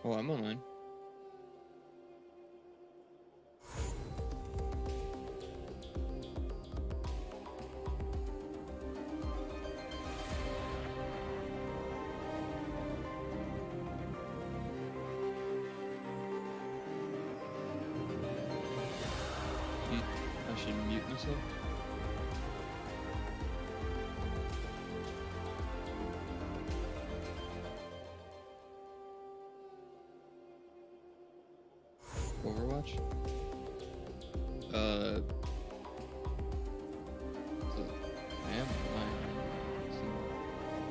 Oh, I'm online. I should mute myself. Overwatch? So I am online. So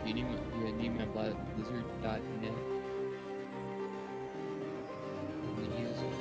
you need my blizzard.net user.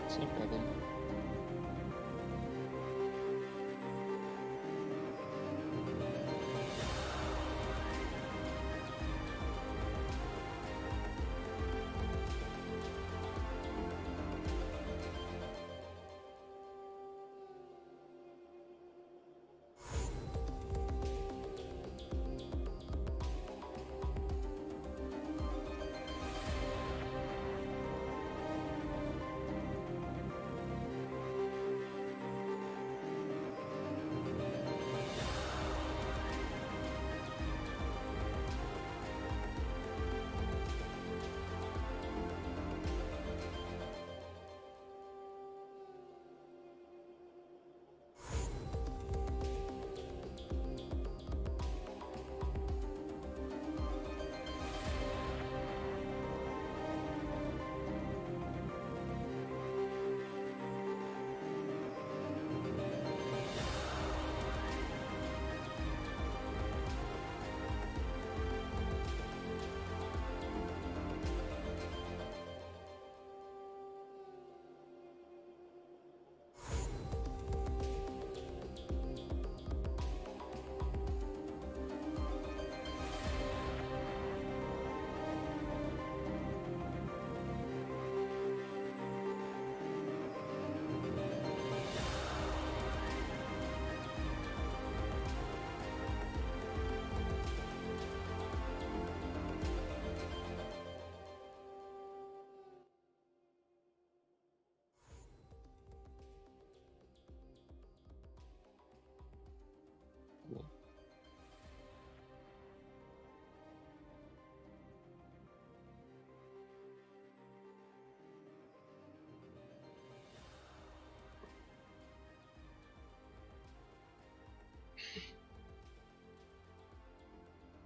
It's no problem.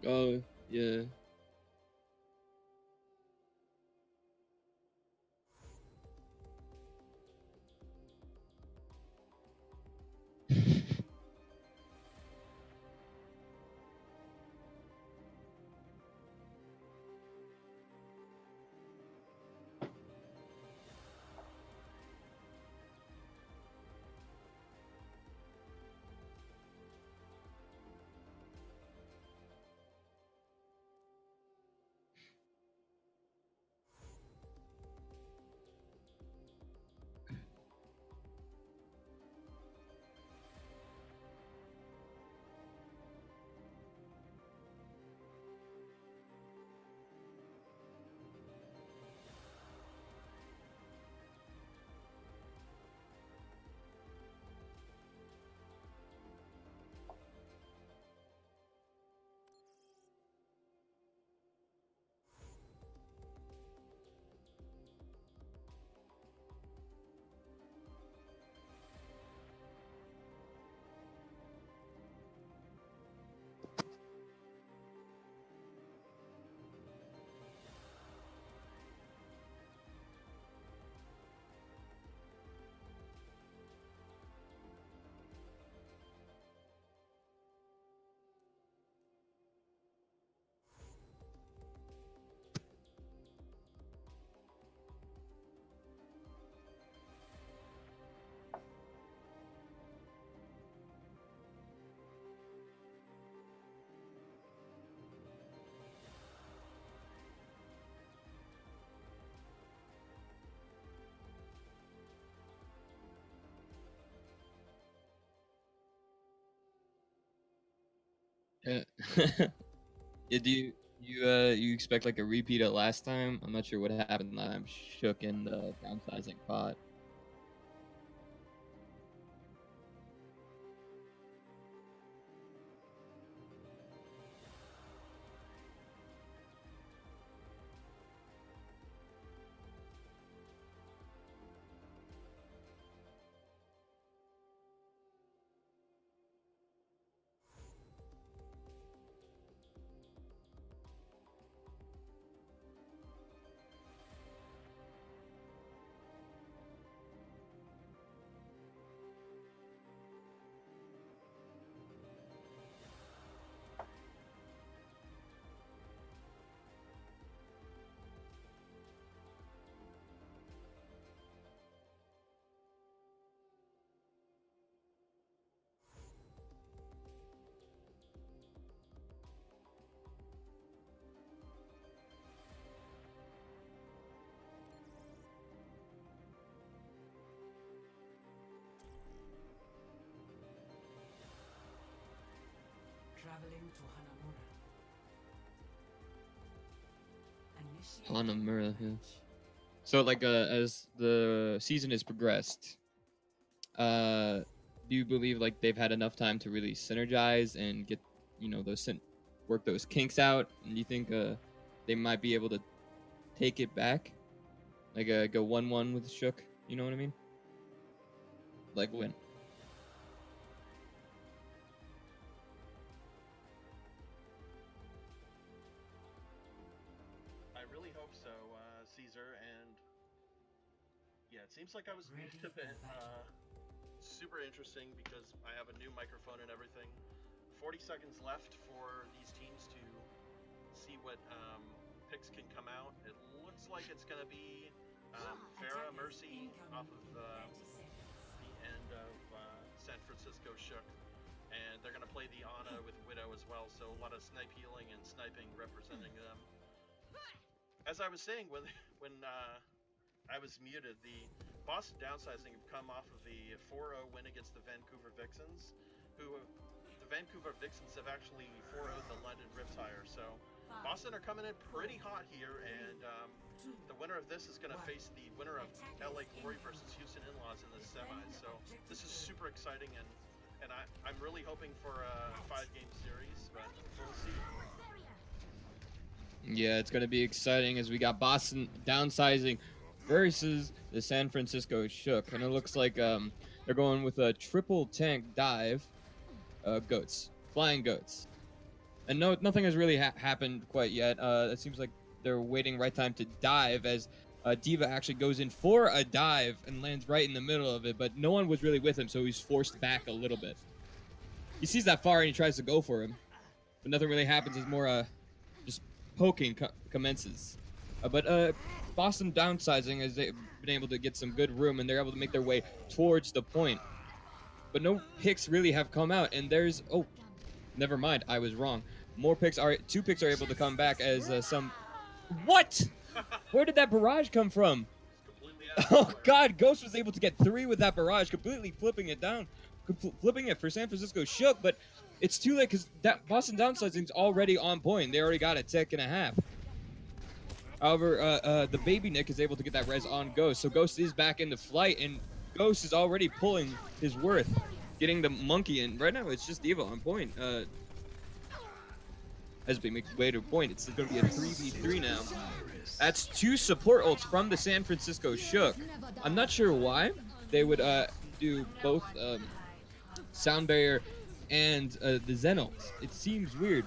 Oh, yeah. Yeah. Yeah, do you expect like a repeat of last time? I'm not sure what happened last time. Shook in the downsizing pot. Traveling to Hanamura. Hanamura, yeah. Match. So like as the season has progressed, uh do you believe like they've had enough time to really synergize and get, work those kinks out? And do you think they might be able to take it back? Like go 1-1 with Shook, you know what I mean? Like win. I really hope so, Caesar. And yeah, it seems like I was Ready muted a for bit. battle. Super interesting because I have a new microphone and everything. 40 seconds left for these teams to see what picks can come out. It looks like it's going to be Farah Attackers Mercy off incoming of in 30 seconds. the end of San Francisco Shook. And they're going to play the Ana with Widow as well, so a lot of snipe healing and sniping representing them. As I was saying, when I was muted, the Boston Downsizing have come off of a 4-0 win against the Vancouver Vixens, who the Vancouver Vixens have actually 4-0'd the London Riptire. So Boston are coming in pretty hot here, and the winner of this is going to face the winner of LA Glory versus Houston In-Laws in the semis. So this is super exciting, and I'm really hoping for a 5-game series, but we'll see. Yeah, it's gonna be exciting as we got Boston Downsizing versus the San Francisco Shook, and it looks like they're going with a triple tank dive, goats, flying goats. And no, nothing has really happened quite yet. It seems like they're waiting right time to dive as Diva actually goes in for a dive and lands right in the middle of it, but no one was really with him, so he's forced back a little bit. He sees that far and he tries to go for him, but nothing really happens. It's more just poking commences. But Boston downsizing as they've been able to get some good room and they're able to make their way towards the point. But no picks really have come out, and there's never mind, I was wrong. Two picks are able to come back as some. What? Where did that barrage come from? Oh God, Ghost was able to get 3 with that barrage, completely flipping it down, flipping it for San Francisco Shook, but it's too late because that Boston downsizing's already on point. They already got a tick and a half. However, the baby Nick is able to get that res on Ghost, so Ghost is back into flight, and Ghost is already pulling his worth, getting the monkey in. Right now, it's just Diva on point. As we make way to a point, it's going to be a 3v3 now. That's 2 support ults from the San Francisco Shook. I'm not sure why they would do both Sound Barrier and the Zen ults. It seems weird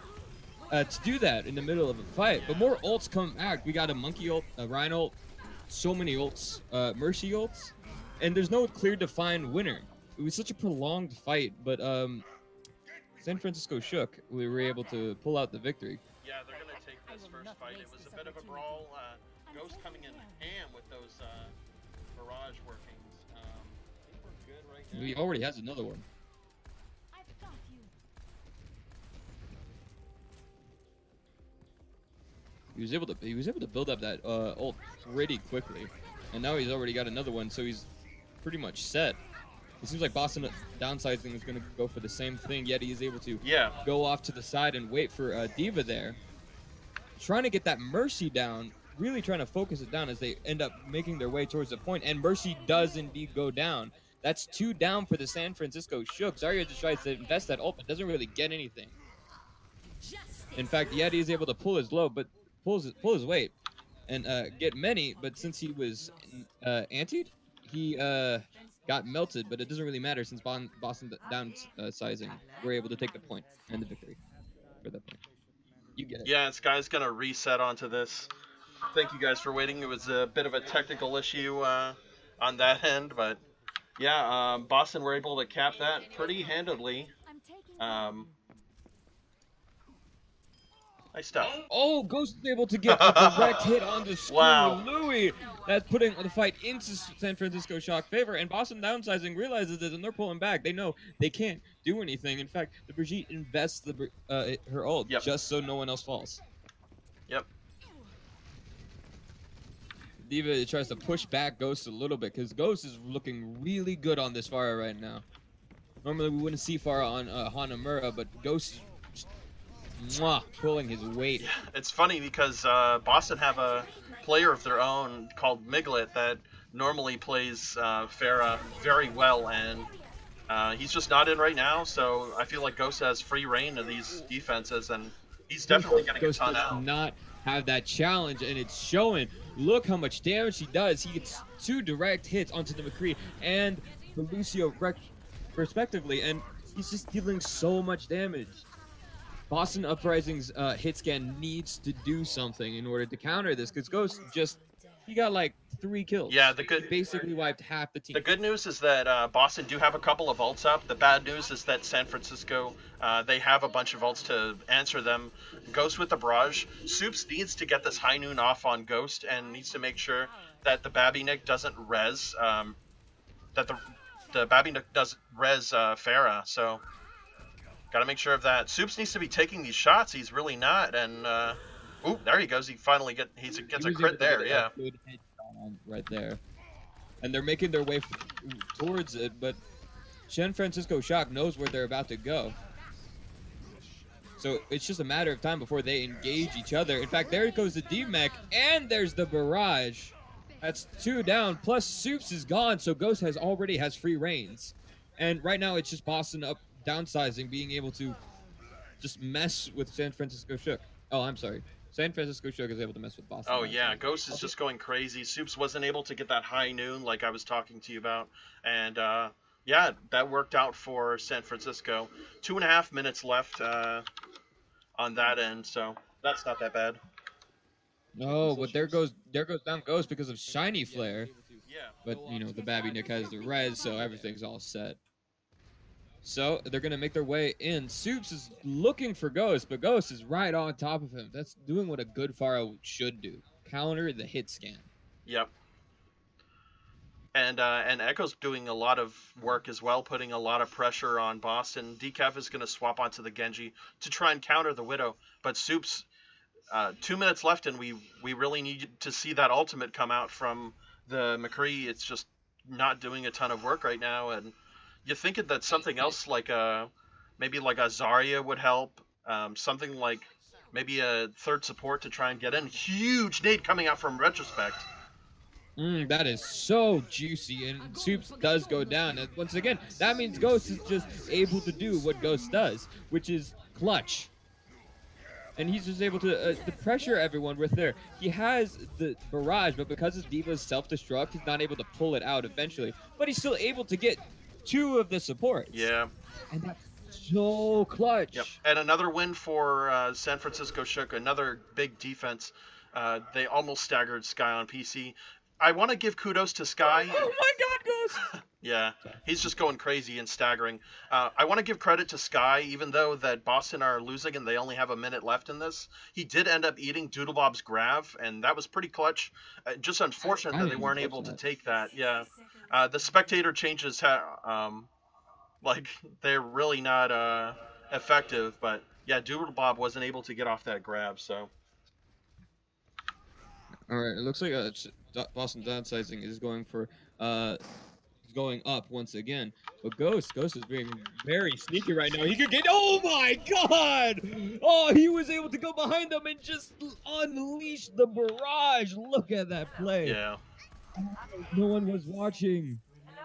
to do that in the middle of a fight, but more ults come back. We got a Monkey ult, a Rhino ult, so many ults, Mercy ults, and there's no clear defined winner. It was such a prolonged fight, but San Francisco Shook, we were able to pull out the victory. Yeah, they're going to take this first fight. It was a bit of a brawl. Ghost coming in ham with those barrage workings. I think we're good right now. He already has another one. He was able to build up that ult pretty quickly, and now he's already got another one, so he's pretty much set. It seems like Boston downsizing is going to go for the same thing, yet he is able to go off to the side and wait for Diva there. Trying to get that Mercy down, really trying to focus it down as they end up making their way towards the point, and Mercy does indeed go down. That's 2 down for the San Francisco Shook. Zarya just tries to invest that ult, but doesn't really get anything. In fact, Yeti is able to pull his low, but pull his weight and get many, but since he was antied, he got melted, but it doesn't really matter since Boston downsizing were able to take the point and the victory for that point. You get it. Yeah, this guy's gonna reset onto this. Thank you guys for waiting. It was a bit of a technical issue on that end, but yeah, Boston were able to cap that pretty handedly. Nice stuff. Oh, Ghost is able to get a direct hit on the screw. Wow. Louis. That's putting the fight into San Francisco Shock favor, and Boston downsizing realizes this, and they're pulling back. They know they can't do anything. In fact, the Brigitte invests her ult just so no one else falls. Yep. Diva tries to push back Ghost a little bit because Ghost is looking really good on this Pharah right now. Normally we wouldn't see Pharah on Hanamura, but Ghost is pulling his weight. Yeah, it's funny because Boston have a player of their own called Miglet that normally plays Pharah very well, and he's just not in right now, so I feel like Ghost has free reign of these defenses, and he's definitely getting a ton out. Ghost does not have that challenge, and it's showing. Look how much damage he does. He gets 2 direct hits onto the McCree and the Lucio respectively, and he's just dealing so much damage. Boston Uprising's hit scan needs to do something in order to counter this, because Ghost he got like 3 kills. Yeah, he basically wiped half the team. The good news is that Boston do have a couple of ults up. The bad news is that San Francisco, they have a bunch of ults to answer them. Ghost with the barrage. Soups needs to get this high noon off on Ghost and needs to make sure that the Babby Nick doesn't res, that the Babby Nick doesn't res Pharah. So gotta make sure of that. Soups needs to be taking these shots. He's really not. And ooh, there he goes. He finally gets a crit there. Yeah. Good hit right there. And they're making their way towards it, but San Francisco Shock knows where they're about to go. So it's just a matter of time before they engage each other. In fact, there goes the D-Mech, and there's the barrage. That's 2 down, plus Soups is gone, so Ghost already has free reigns. And right now it's just Boston downsizing, being able to just mess with San Francisco Shook. Oh, I'm sorry. San Francisco Shook is able to mess with Boston. Oh, yeah. Ghost is just going crazy. Soups wasn't able to get that high noon like I was talking to you about. And, yeah, that worked out for San Francisco. 2.5 minutes left. on that end, so that's not that bad. No, but there goes down Ghost because of Shiny Flare. Yeah. But you know the Babby Nick has the res, so everything's all set. So they're gonna make their way in. Soups is looking for Ghost, but Ghost is right on top of him. That's doing what a good Pharaoh should do: counter the hit scan. Yep. And Echo's doing a lot of work as well, putting a lot of pressure on Boston. Decaf is going to swap onto the Genji to try and counter the Widow, but Soups, 2 minutes left, and we really need to see that ultimate come out from the McCree. It's just not doing a ton of work right now, and you think that something else like maybe like a Zarya would help, something like maybe a third support to try and get in. Huge nade coming out from Retrospect. That is so juicy, and Soups does go down. And once again, that means Ghost is just able to do what Ghost does, which is clutch. And he's just able to pressure everyone with there. He has the barrage, but because of D.Va's self-destruct, he's not able to pull it out eventually. But he's still able to get 2 of the supports. Yeah. And that's so clutch. Yep. And another win for San Francisco Shook, another big defense. They almost staggered Sky on PC. I want to give kudos to Sky. Oh my god, Ghost! Yeah, he's just going crazy and staggering. I want to give credit to Sky, even though that Boston are losing and they only have a minute left in this. He did end up eating Doodlebob's Grav, and that was pretty clutch. Just unfortunate that they weren't able to take that. Yeah, the spectator changes, like, they're really not effective, but yeah, Doodlebob wasn't able to get off that grab, so. All right, it looks like Boston Downsizing is going for going up once again. But Ghost is being very sneaky right now. He could get. Oh my God! Oh, he was able to go behind them and just unleash the barrage. Look at that play. Yeah. No one was watching.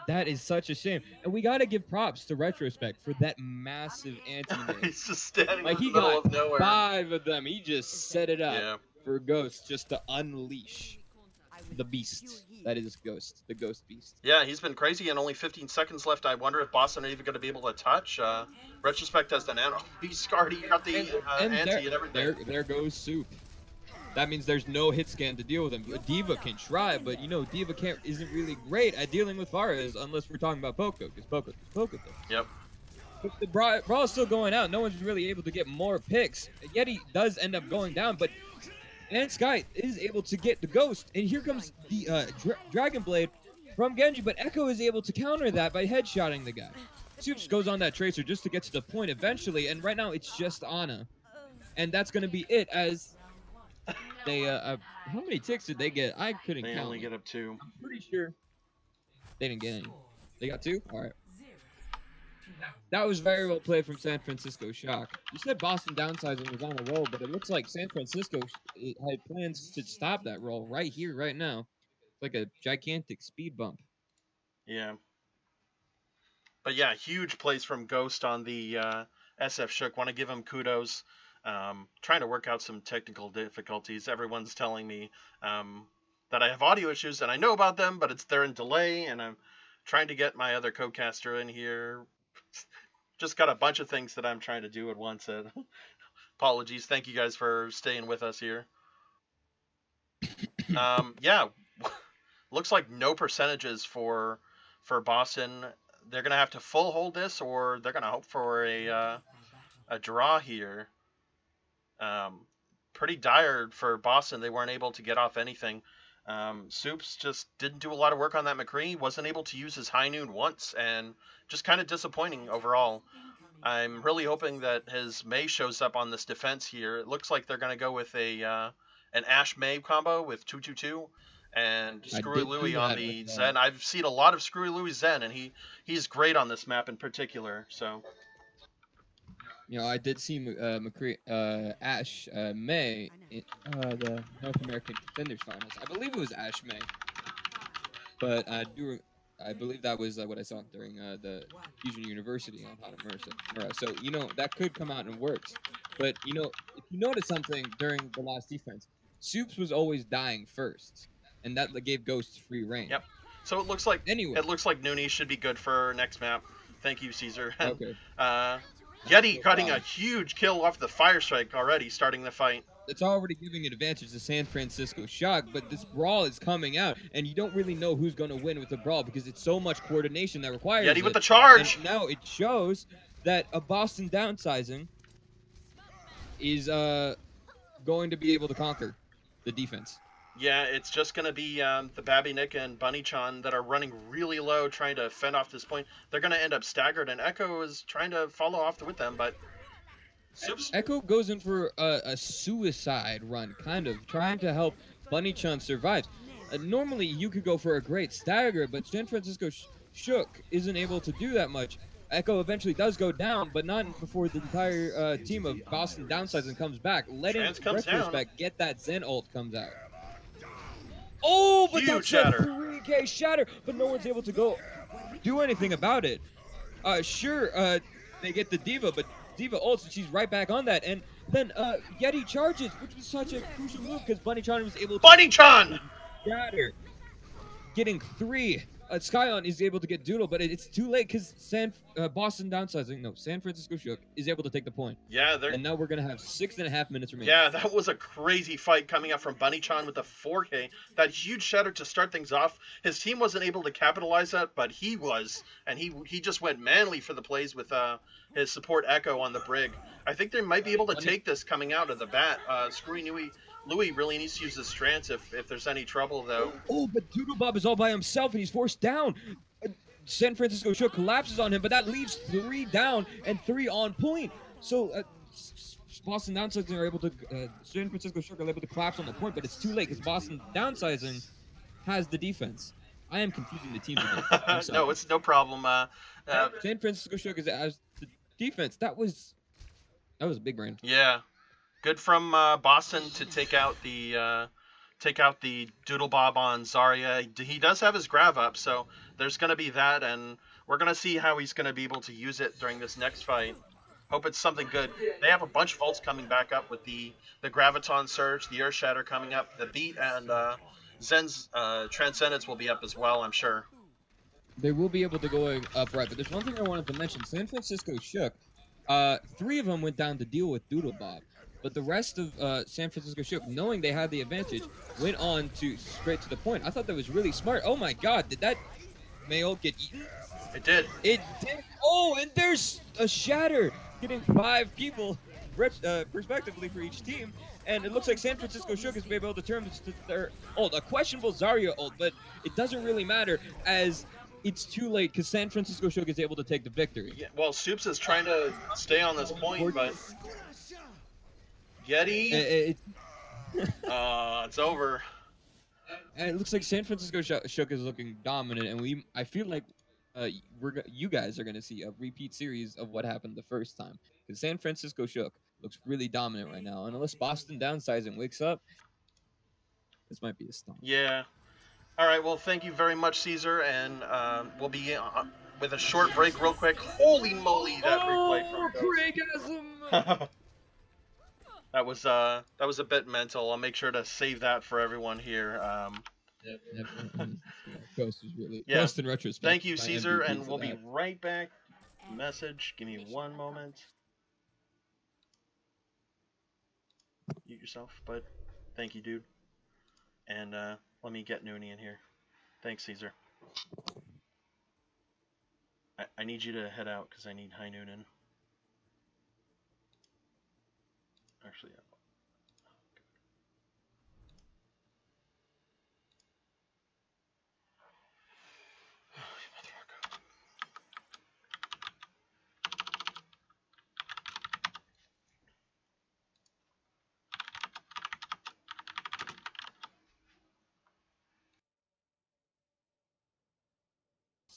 That is such a shame. And we gotta give props to Retrospect for that massive anti-nade. He's just standing Like, in he the middle got of nowhere. 5 of them. He just set it up. Yeah. For Ghost just to unleash the beast that is Ghost, the Ghost Beast. Yeah, he's been crazy, and only 15 seconds left. I wonder if Boston are even going to be able to touch. Retrospect has the nano. He's scarred. He got the anti and everything. There goes Soup. That means there's no hit scan to deal with him. D.Va can try, but you know D.Va isn't really great at dealing with Faraz unless we're talking about Poco, because Poco though. Yep. But the brawl's still going out. No one's really able to get more picks. Yet he does end up going down, but. And Sky is able to get the Ghost, and here comes the Dragon Blade from Genji, but Echo is able to counter that by headshotting the guy. Soups goes on that Tracer just to get to the point eventually, and right now it's just Ana. And that's going to be it, as they, how many ticks did they get? I couldn't count. They only get up 2. I'm pretty sure they didn't get any. They got 2? All right. That was very well played from San Francisco Shock. You said Boston Downsizing was on a roll, but it looks like San Francisco had plans to stop that roll right here, right now. It's like a gigantic speed bump. Yeah. But yeah, huge plays from Ghost on the SF Shook. Want to give him kudos. Trying to work out some technical difficulties. Everyone's telling me that I have audio issues, and I know about them, but they're in delay, and I'm trying to get my other co-caster in here. Just got a bunch of things that I'm trying to do at once. Apologies. Thank you guys for staying with us here. Yeah, looks like no percentages for Boston. They're gonna have to full hold this, or they're gonna hope for a draw here. Pretty dire for Boston. They weren't able to get off anything. Soups just didn't do a lot of work on that McCree, wasn't able to use his high noon once, and just kind of disappointing overall. I'm really hoping that his Mei shows up on this defense here. It looks like they're going to go with an Ashe Mei combo with 222 and Screwy Louie on the Zen. I've seen a lot of Screwy Louie Zen, and he's great on this map in particular, so... You know, I did see Ashe Mei in the North American Contenders Finals. I believe it was Ashe Mei, but I believe that was what I saw during the Fusion University on how to Mura. So you know that could come out and works. But you know, if you notice something during the last defense, Soups was always dying first, and that gave Ghosts free reign. Yep. So it looks like Noonie should be good for next map. Thank you, Caesar. Okay. Yeti cutting a Wow. huge kill off the Fire Strike already, starting the fight. It's already giving an advantage to San Francisco Shock, but this brawl is coming out, and you don't really know who's going to win with the brawl because it's so much coordination that requires Yeti with it. the And charge! now it shows that a Boston Downsizing is going to be able to conquer the defense. Yeah, it's just going to be the Babby Nick and Bunny-chan that are running really low trying to fend off this point. They're going to end up staggered, and Echo is trying to follow off with them, but... Echo goes in for a suicide run, kind of, trying to help Bunny-chan survive. Normally, you could go for a great stagger, but San Francisco Shook isn't able to do that much. Echo eventually does go down, but not before the entire team of Boston Downsizing comes back, letting Retrospect get that Zen ult comes out. Oh, but that's a 3K shatter, but no one's able to go do anything about it. Sure, they get the Diva, but Diva ults and she's right back on that. And then Yeti charges, which was such a crucial move because Bunny-chan was able to... Bunny-chan! Shatter. Getting 3. Skyon is able to get Doodle, but it's too late because San Francisco Shook is able to take the point. Yeah, and now we're going to have 6.5 minutes remaining. Yeah, that was a crazy fight coming up from Bunny-chan with the 4K. That huge shatter to start things off. His team wasn't able to capitalize that, but he was. And he just went manly for the plays with his support Echo on the Brig. I think they might be able to take this coming out of the bat. Screwy Louis really needs to use his trance if there's any trouble, though. Oh, but Doodle Bob is all by himself, and he's forced down. San Francisco Shook collapses on him, but that leaves 3 down and 3 on point. So Boston Downsizing are able to... San Francisco Shook are able to collapse on the point, but it's too late because Boston Downsizing has the defense. I am confusing the teams again. No, it's no problem. San Francisco Shook has the defense. That was a big brain. Yeah. Good from Boston to take out the Doodle Bob on Zarya. He does have his grav up, so there's going to be that, and we're going to see how he's going to be able to use it during this next fight. Hope it's something good. They have a bunch of ults coming back up with the Graviton Surge, the Earth Shatter coming up, the Beat, and Zen's Transcendence will be up as well, I'm sure. They will be able to go up right, but there's one thing I wanted to mention. San Francisco Shook, 3 of them went down to deal with Doodle Bob. But the rest of San Francisco Shook, knowing they had the advantage, went on to straight to the point. I thought that was really smart. Oh my god, did that Mayo get eaten? It did. It did. Oh, and there's a shatter, getting 5 people, respectively, for each team. And it looks like San Francisco Shook is able to turn this to their ult. A questionable Zarya ult, but it doesn't really matter as it's too late because San Francisco Shook is able to take the victory. Yeah, well, Soups is trying to stay on this point, but... Yeti? It's over. And it looks like San Francisco Shook is looking dominant, and I feel like you guys are going to see a repeat series of what happened the first time. Because San Francisco Shook looks really dominant right now, and unless Boston Downsizing wakes up, this might be a stomp. Yeah. All right, well, thank you very much, Caesar, and we'll be with a short break real quick. Holy moly, that replay from Breakasm! That was a bit mental. I'll make sure to save that for everyone here. Yep. Ghost was really... Yeah. Ghost in retrospect. Thank you, Caesar, and we'll be right back. Message. Give me one moment. Mute yourself, bud. Thank you, dude. And let me get Noonie in here. Thanks, Caesar. I need you to head out because I need High Noon in. Actually, yeah.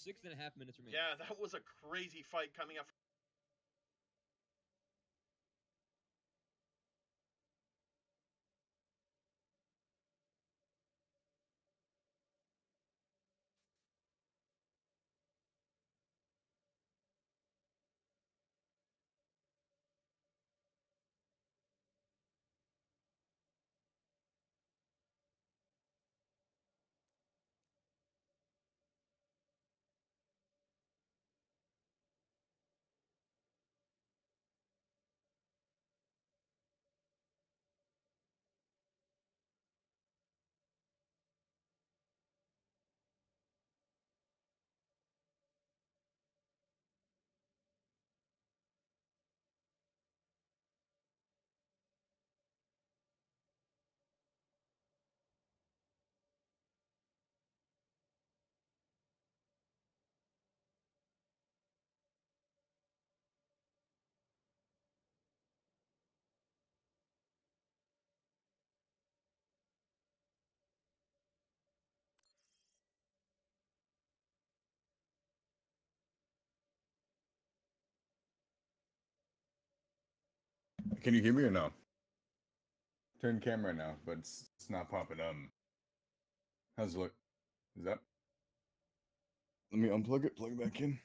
6.5 minutes remaining. Yeah, that was a crazy fight coming up. Can you hear me or no? Turn camera now, but it's not popping. How's it look? Is that? Let me unplug it. Plug it back in.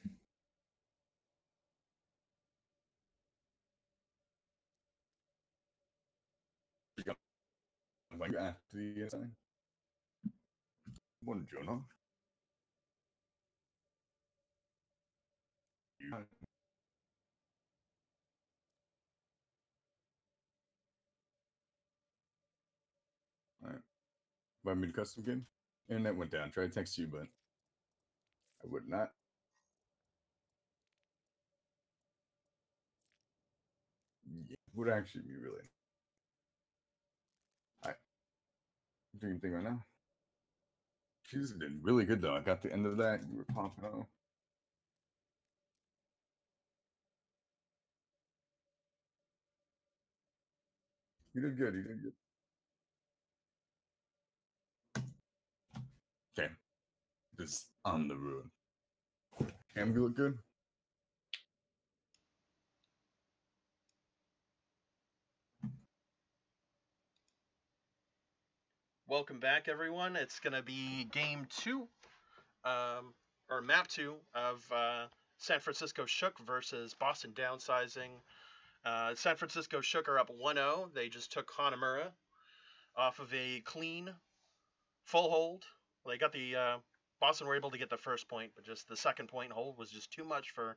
Buongiorno. Alright. Want me to custom game? Internet went down. Tried to text you, but I would not. Yeah, would actually be really. Alright. Doing anything right now? She's did really good though. I got the end of that. You were popping out. You did good. You did good. Okay. Just on the road. Cam, you look good. Welcome back, everyone. It's going to be game 2, or map 2 of San Francisco Shook versus Boston Downsizing. San Francisco Shook are up 1-0. They just took Hanamura off of a clean full hold. Well, they got the Boston were able to get the first point, but just the second point hold was just too much for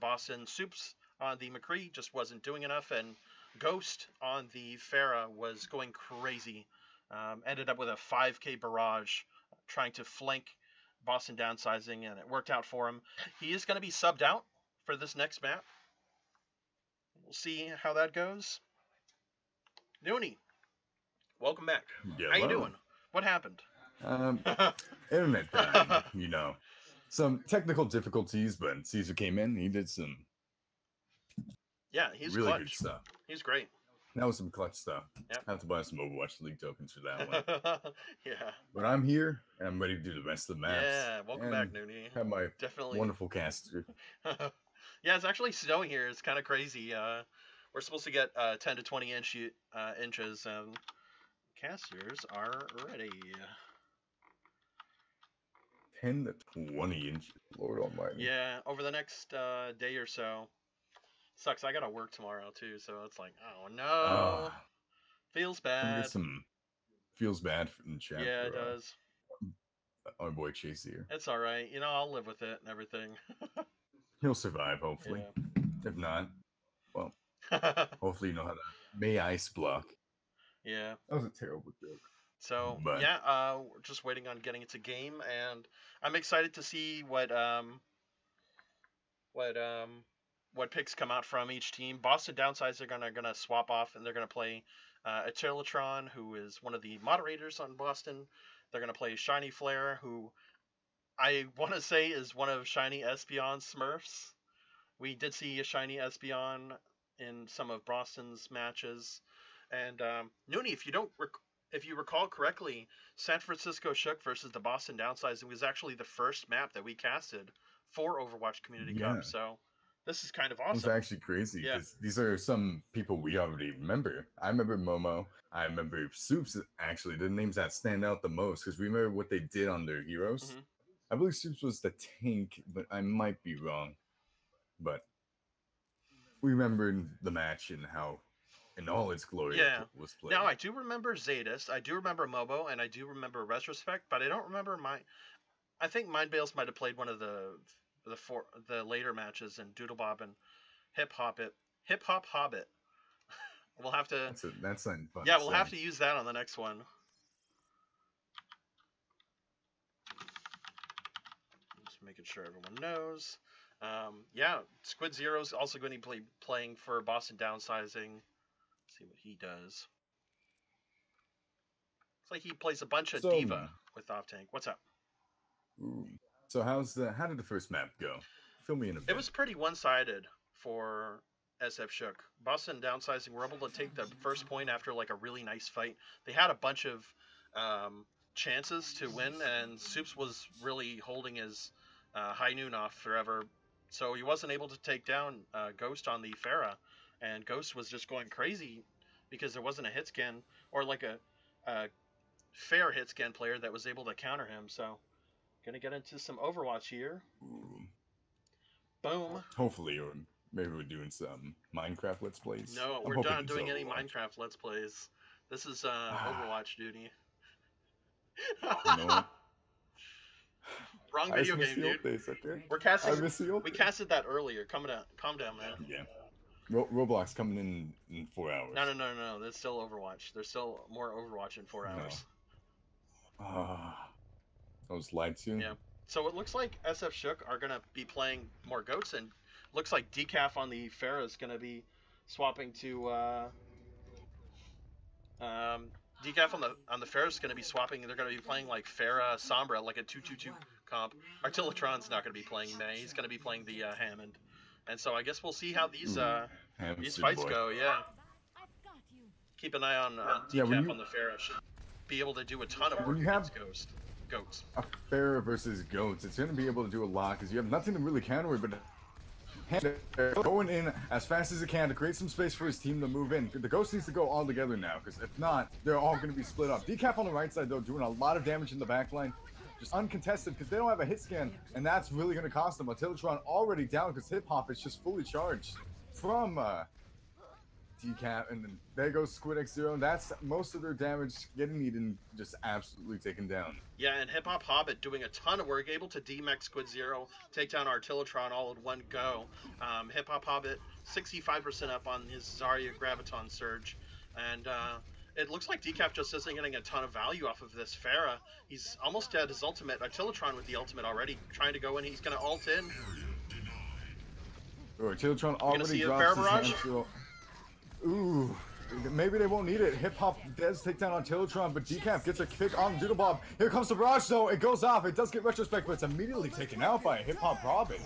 Boston. Soups on the McCree just wasn't doing enough, and Ghost on the Farah was going crazy. Ended up with a 5K barrage trying to flank Boston Downsizing, and it worked out for him. He is going to be subbed out for this next map. We'll see how that goes. Noonie, welcome back. Yeah, How you doing? What happened? Internet died, you know. Some technical difficulties, but Caesar came in. He did some Yeah, he's really clutch. good stuff. He's great. That was some clutch stuff. Yep. I have to buy some Overwatch League tokens for that one. Yeah. But I'm here, and I'm ready to do the rest of the maps. Yeah, welcome back, and Noonie. Have my Definitely. wonderful caster. Yeah, it's actually snowing here. It's kind of crazy. We're supposed to get 10 to 20 inches, and casters are ready. 10 to 20 inches. Lord almighty. Yeah, over the next day or so. Sucks, I gotta work tomorrow too, so it's like, oh no. Feels bad. Get some feels bad in the chat. Yeah, for, it does. Our boy Chase here. It's alright. You know, I'll live with it and everything. He'll survive, hopefully. Yeah. If not, well, hopefully you know how to May ice block. Yeah. That was a terrible joke. So But- yeah, we're just waiting on getting into game, and I'm excited to see what picks come out from each team. Boston Downsizing are gonna swap off, and they're gonna play Atelatron, who is one of the moderators on Boston. They're gonna play Shiny Flare, who I want to say is one of Shiny Espeon's Smurfs. We did see a Shiny Espeon in some of Boston's matches, and Noonie, if you recall correctly, San Francisco Shook versus the Boston Downsizing was actually the first map that we casted for Overwatch Community Cup. So this is kind of awesome. It's actually crazy because these are some people we already remember. I remember Momo. I remember Soups. Actually, the names that stand out the most because we remember what they did on their heroes. Mm-hmm. I believe Soups was the tank, but I might be wrong. But we remember the match and how, in all its glory, it was played. Now I do remember Zadis. I do remember Mobo, and I do remember Retrospect, but I don't remember I think Mind Bales might have played one of the later matches in Doodlebob and Hip Hop Hobbit. We'll have to. That's something fun. Yeah, we'll have to use that on the next one. Just making sure everyone knows. Yeah, Squid Zero's also going to be playing for Boston Downsizing. Let's see what he does. It's like he plays a bunch of Diva with Off Tank. What's up? Ooh. So how did the first map go? Fill me in a bit. It was pretty one-sided for SF Shook. Boston Downsizing were able to take the first point after like a really nice fight. They had a bunch of chances to win, and Soups was really holding his high noon off forever. So he wasn't able to take down Ghost on the Farah. and Ghost was just going crazy because there wasn't a hit scan or like a fair hit scan player that was able to counter him. So, gonna get into some Overwatch here. Ooh. Boom. Hopefully, or maybe we're doing some Minecraft Let's Plays. No, I'm we're hoping not it's doing any Overwatch. Minecraft Let's Plays. This is Overwatch duty. You know what? Wrong I video just miss game, the dude. old days, okay? We're I casting. miss the old We days. casted that earlier. Calm down, man. Yeah. Roblox coming in 4 hours. No. There's still Overwatch. There's still more Overwatch in 4 hours. I was lied to. Yeah. So it looks like SF Shook are gonna be playing more goats, and looks like Decaf on the Pharah is gonna be swapping to Decaf on the Pharah is gonna be swapping. They're gonna be playing like Pharah Sombra, like a 2-2-2 comp. Artillatron's not gonna be playing May. He's gonna be playing the Hammond. And so I guess we'll see how these Hamster fights boy. go. Yeah. Keep an eye on Yeah, Decaf when you- on the Pharah. Should be able to do a ton of When work you have- against goats. A Pharah versus Goats, it's going to be able to do a lot because you have nothing to really counter it, but going in as fast as it can to create some space for his team to move in. The Ghost needs to go all together now, because if not, they're all going to be split up. Decaf on the right side, though, doing a lot of damage in the backline. Just uncontested, because they don't have a hit scan, and that's really going to cost them. Artillatron already down, because Hip Hop is just fully charged from Decaf, and then there goes Squid X0. That's most of their damage getting eaten, just absolutely taken down. Yeah, and Hip Hop Hobbit doing a ton of work, able to DMX Squid Zero, take down Artillatron all in one go. Hip Hop Hobbit 65% up on his Zarya Graviton Surge, and it looks like Decaf just isn't getting a ton of value off of this Pharah. He's almost at his ultimate. Artillatron with the ultimate already, trying to go in. He's going to ult in. Artillatron see already a drops Pharah his barrage? hamster. Ooh, maybe they won't need it. Hip Hop does take down Artillatron, but Decaf gets a kick on Doodlebob. Here comes the barrage, though. It goes off. It does get retrospect, but it's immediately taken out by Hip Hop Hobbit.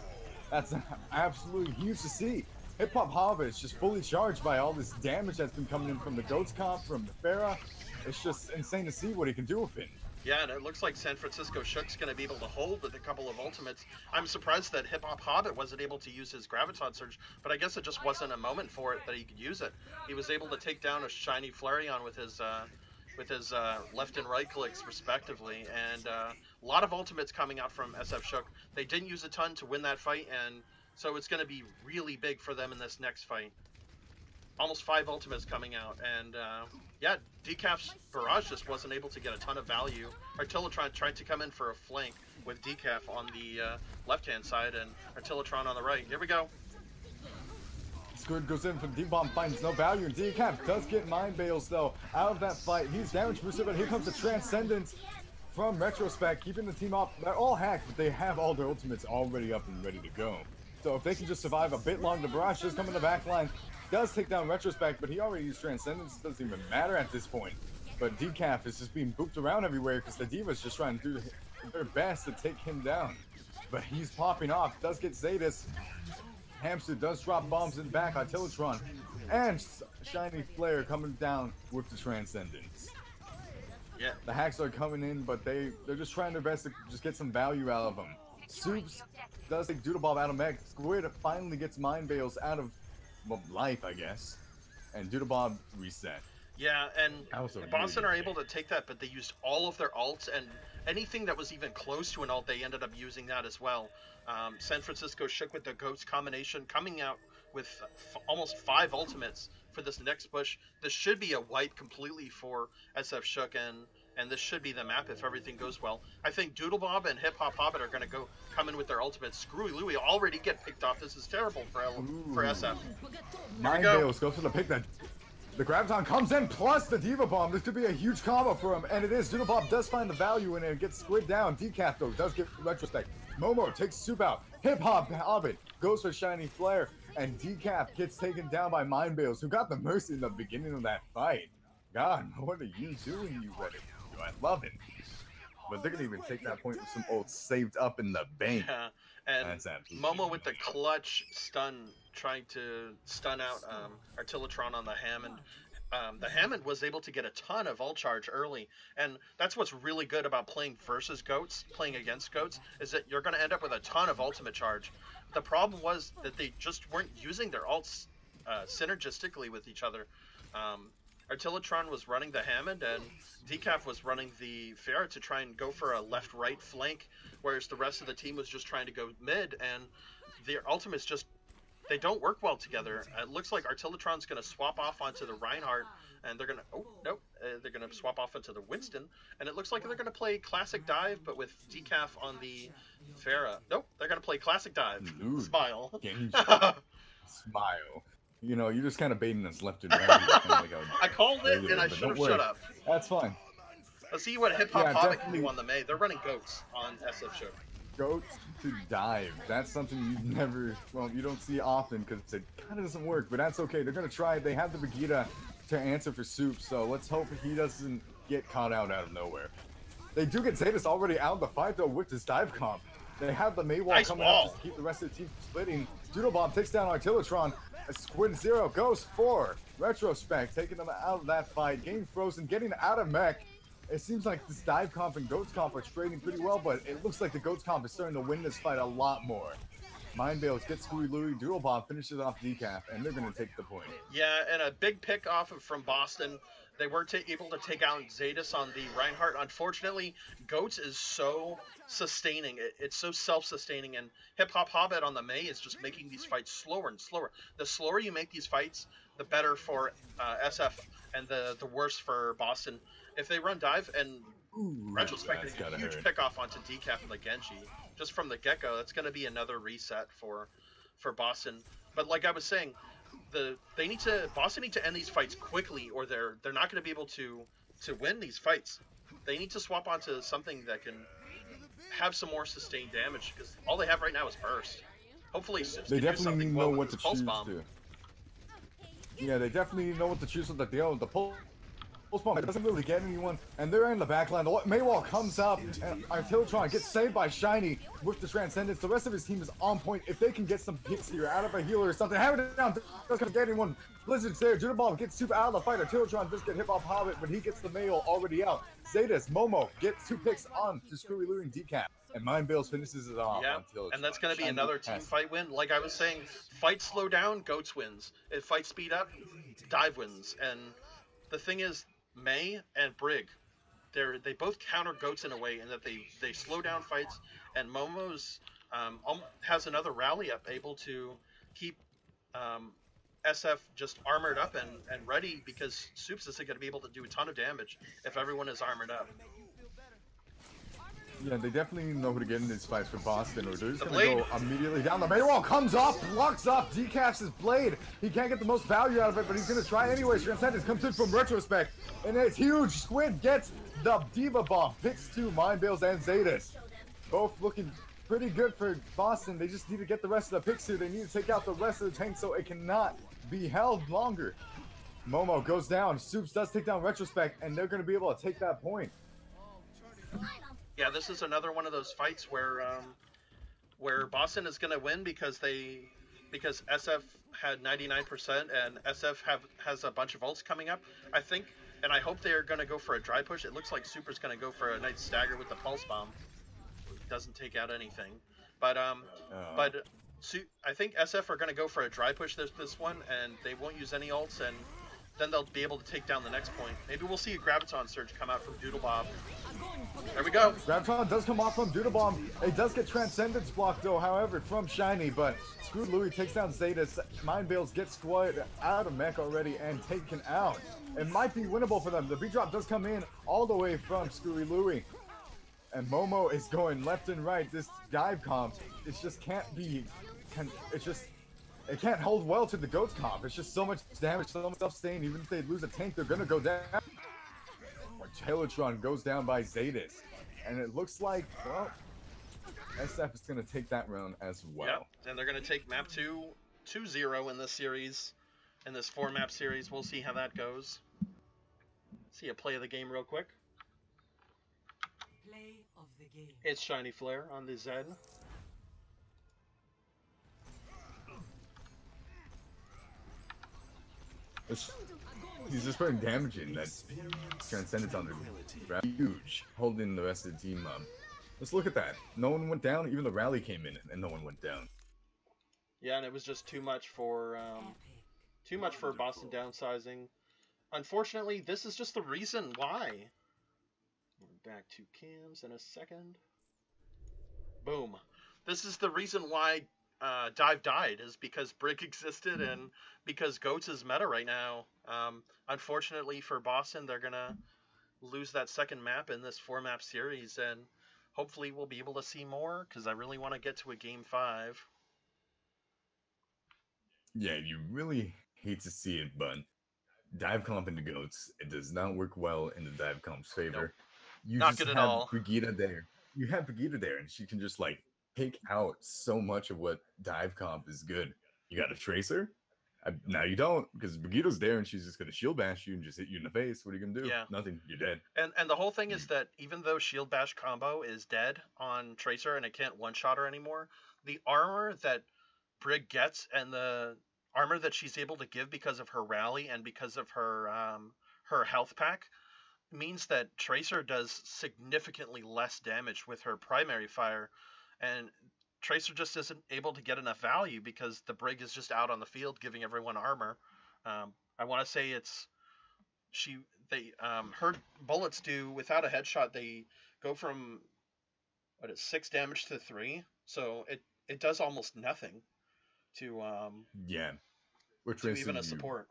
That's absolutely huge to see. Hip Hop Hobbit is just fully charged by all this damage that's been coming in from the Goats comp, from the Pharah. It's just insane to see what he can do with it. Yeah, and it looks like San Francisco Shook's going to be able to hold with a couple of ultimates. I'm surprised that Hip Hop Hobbit wasn't able to use his Graviton Surge, but I guess it just wasn't a moment for it that he could use it. He was able to take down a shiny Flareon with his left and right clicks, respectively, and a lot of ultimates coming out from SF Shook. They didn't use a ton to win that fight, and so it's going to be really big for them in this next fight. Almost 5 ultimates coming out, and yeah, Decaf's barrage just wasn't able to get a ton of value. Artillatron tried to come in for a flank with Decaf on the left-hand side, and Artillatron on the right. Here we go. Squid goes in for the D-Bomb, finds no value, and Decaf does get Mind Bales, though, out of that fight. He's damage boosted, but here comes the Transcendence from Retrospect, keeping the team off. They're all hacked, but they have all their ultimates already up and ready to go. So if they can just survive a bit longer, the barrage does come in the back line. Does take down Retrospect, but he already used Transcendence. It doesn't even matter at this point. But Decaf is just being booped around everywhere because the Diva's just trying to do their best to take him down. But he's popping off. Does get Zadis. Hamster does drop bombs in the back. Artillatron and Shiny Flare coming down with the Transcendence. Yeah. The hacks are coming in, but they're just trying their best to just get some value out of them. Soups does take Doodlebob out of mech. Squid finally gets Mind Bales out of life, I guess, and Doodlebob reset. Yeah, and Also Boston really are able to take that, but they used all of their ults, and anything that was even close to an ult, they ended up using that as well. San Francisco Shook with the Goats combination, coming out with almost 5 ultimates for this next push. This should be a wipe completely for SF Shook, and this should be the map if everything goes well. I think Doodlebob and Hip Hop Hobbit are going to come in with their ultimates. Screwy Louie already get picked off. This is terrible for SF. Mind Bales goes for the pick. That the Graviton comes in plus the Diva Bomb. This could be a huge combo for him, and it is. Doodlebob does find the value in it and gets Squid down. Decaf, though, does get Retrospect. Momo takes Soup out. Hip Hop Hobbit goes for Shiny Flare, and Decaf gets taken down by Mind Bales, who got the mercy in the beginning of that fight. God, what are you doing, you Reddit? I love it. But they're gonna even take that point with some ults saved up in the bank. Yeah, and That's absolutely Momo with the clutch stun, trying to stun out Artillatron on the Hammond. The Hammond was able to get a ton of ult charge early, and that's what's really good about playing versus Goats, playing against Goats, is that you're going to end up with a ton of ultimate charge. The problem was that they just weren't using their ults synergistically with each other. Artillotron was running the Hammond, and Decaf was running the Pharah to try and go for a left-right flank, whereas the rest of the team was just trying to go mid, and their ultimates just, they don't work well together. It looks like Artillotron's going to swap off onto the Reinhardt, and they're going to, oh, nope, they're going to swap off into the Winston, and it looks like they're going to play Classic Dive, but with Decaf on the Pharah. Nope, they're going to play Classic Dive. Dude, Smile. Smile. You know, you're just kind of baiting us left and right. Kind of like I called it, and I should have shut up. That's fine. Let's see what Hip Hop Hobbit can do on the May. They're running goats on SF Show. Goats to dive. That's something you never, well, you don't see often because it kind of doesn't work, but that's okay. They're going to try. They have the Vegeta to answer for Soup, so let's hope he doesn't get caught out of nowhere. They do get Zetas already out of the fight, though, with this dive comp. They have the Maywall nice coming ball. out to keep the rest of the team splitting. Doodlebomb takes down Artillotron. Squid Zero goes for Retrospect, taking them out of that fight. Getting frozen, getting out of mech. It seems like this dive comp and goats comp are trading pretty well, but it looks like the goats comp is starting to win this fight a lot more. Mind Bales gets Screwy Louie, Doodlebomb finishes off Decaf, and they're going to take the point. Yeah, and a big pick off from Boston. They weren't able to take out Zetas on the Reinhardt. Unfortunately, Goats is so sustaining. It's so self-sustaining, and Hip Hop Hobbit on the May is just making these fights slower and slower. The slower you make these fights, the better for SF, and the worse for Boston. If they run dive and Retrospect is a huge pick off onto Decaf and the Genji, just from the get-go, that's going to be another reset for Boston. But like I was saying, Boston need to end these fights quickly, or they're not going to be able to win these fights. They need to swap onto something that can have some more sustained damage, because all they have right now is burst. Hopefully, they definitely know what to choose bomb. to. Yeah, they definitely know what to choose with the deal. The pulse bomb doesn't really get anyone, and they're in the backline. The Maywall comes up, and Artillotron gets saved by Shiny with the Transcendence. The rest of his team is on point. If they can get some picks here out of a healer or something, have it down. Doesn't get anyone. Blizzard's there. Doodlebomb gets super out of the fight. Artillotron does get Hip Hop Hobbit, but he gets the Maywall already out. Zetas, Momo gets 2 picks on to Screwy Louie and Decaf. And Mind Bales finishes it off. Yeah, and that's going to be another team fight win. Like I was saying, fight slow down, Goats wins. If fight speed up, Dive wins. And the thing is, May and Brig, they both counter Goats in a way in that they slow down fights. And Momo's has another rally up, able to keep SF just armored up and ready, because Soups isn't going to be able to do a ton of damage if everyone is armored up. Yeah, they definitely know who to get in these fights for Boston, or they're just going to go immediately down. The Maywall comes off, blocks off, Decaf's his blade. He can't get the most value out of it, but he's going to try anyways. Transcendence comes in from Retrospect, and it's huge. Squid gets the Diva Bomb, picks 2, Mind Bales and Zetas. Both looking pretty good for Boston. They just need to get the rest of the picks here. They need to take out the rest of the tank so it cannot be held longer. Momo goes down. Soups does take down Retrospect, and they're going to be able to take that point. Yeah, this is another one of those fights where Boston is going to win because SF had 99% and SF has a bunch of ults coming up. I think, and I hope they're going to go for a dry push. It looks like Super's going to go for a nice stagger with the pulse bomb. Doesn't take out anything, but I think SF are going to go for a dry push this one, and they won't use any ults, and then they'll be able to take down the next point. Maybe we'll see a Graviton Surge come out from Doodlebomb. There we go. Graviton does come off from Doodlebomb. It does get Transcendence blocked, though, however, from Shiny, but Screwed Louie takes down Zetas. Mind Bales gets Squid out of mech already and taken out. It might be winnable for them. The B-drop does come in all the way from Screwy Louie. And Momo is going left and right. This dive comp, it just can't be, it can't hold well to the Goats comp. It's just so much damage, so much stuff staying. Even if they lose a tank, they're gonna go down. Telotron goes down by Zetas. And it looks like, well, SF is gonna take that round as well. Yep, and they're gonna take map 2-0 in this series, in this 4-map series. We'll see how that goes. See a play of the game real quick. Play of the game. It's Shiny Flare on the Zen. He's just putting damage in that Transcendence on the huge, holding the rest of the team up. Let's look at that. No one went down, even the rally came in and no one went down. Yeah, and it was just too much for Too much for Boston downsizing. Unfortunately, this is just the reason why. We're back to cams in a second. Boom. This is the reason why Dive died, is because Brig existed and because Goats is meta right now. Unfortunately for Boston, they're going to lose that second map in this 4-map series, and hopefully we'll be able to see more, because I really want to get to a Game 5. Yeah, you really hate to see it, but dive comp into goats, it does not work well in the dive comp's favor. Nope. You Not just good at have all. Brigitte there. You have Brigitte there, and she can just like take out so much of what dive comp is good. You got a tracer. Now you don't, because Brigitte's there, and she's just gonna shield bash you and just hit you in the face. What are you gonna do? Yeah. Nothing. You're dead. And the whole thing is that even though Shield Bash combo is dead on Tracer and it can't one-shot her anymore, the armor that Brig gets and the armor that she's able to give because of her rally and because of her her health pack means that Tracer does significantly less damage with her primary fire, and Tracer just isn't able to get enough value because the Brig is just out on the field giving everyone armor. I want to say it's her bullets do, without a headshot, they go from 6 damage to 3, so it does almost nothing to Yeah. Or to even a support.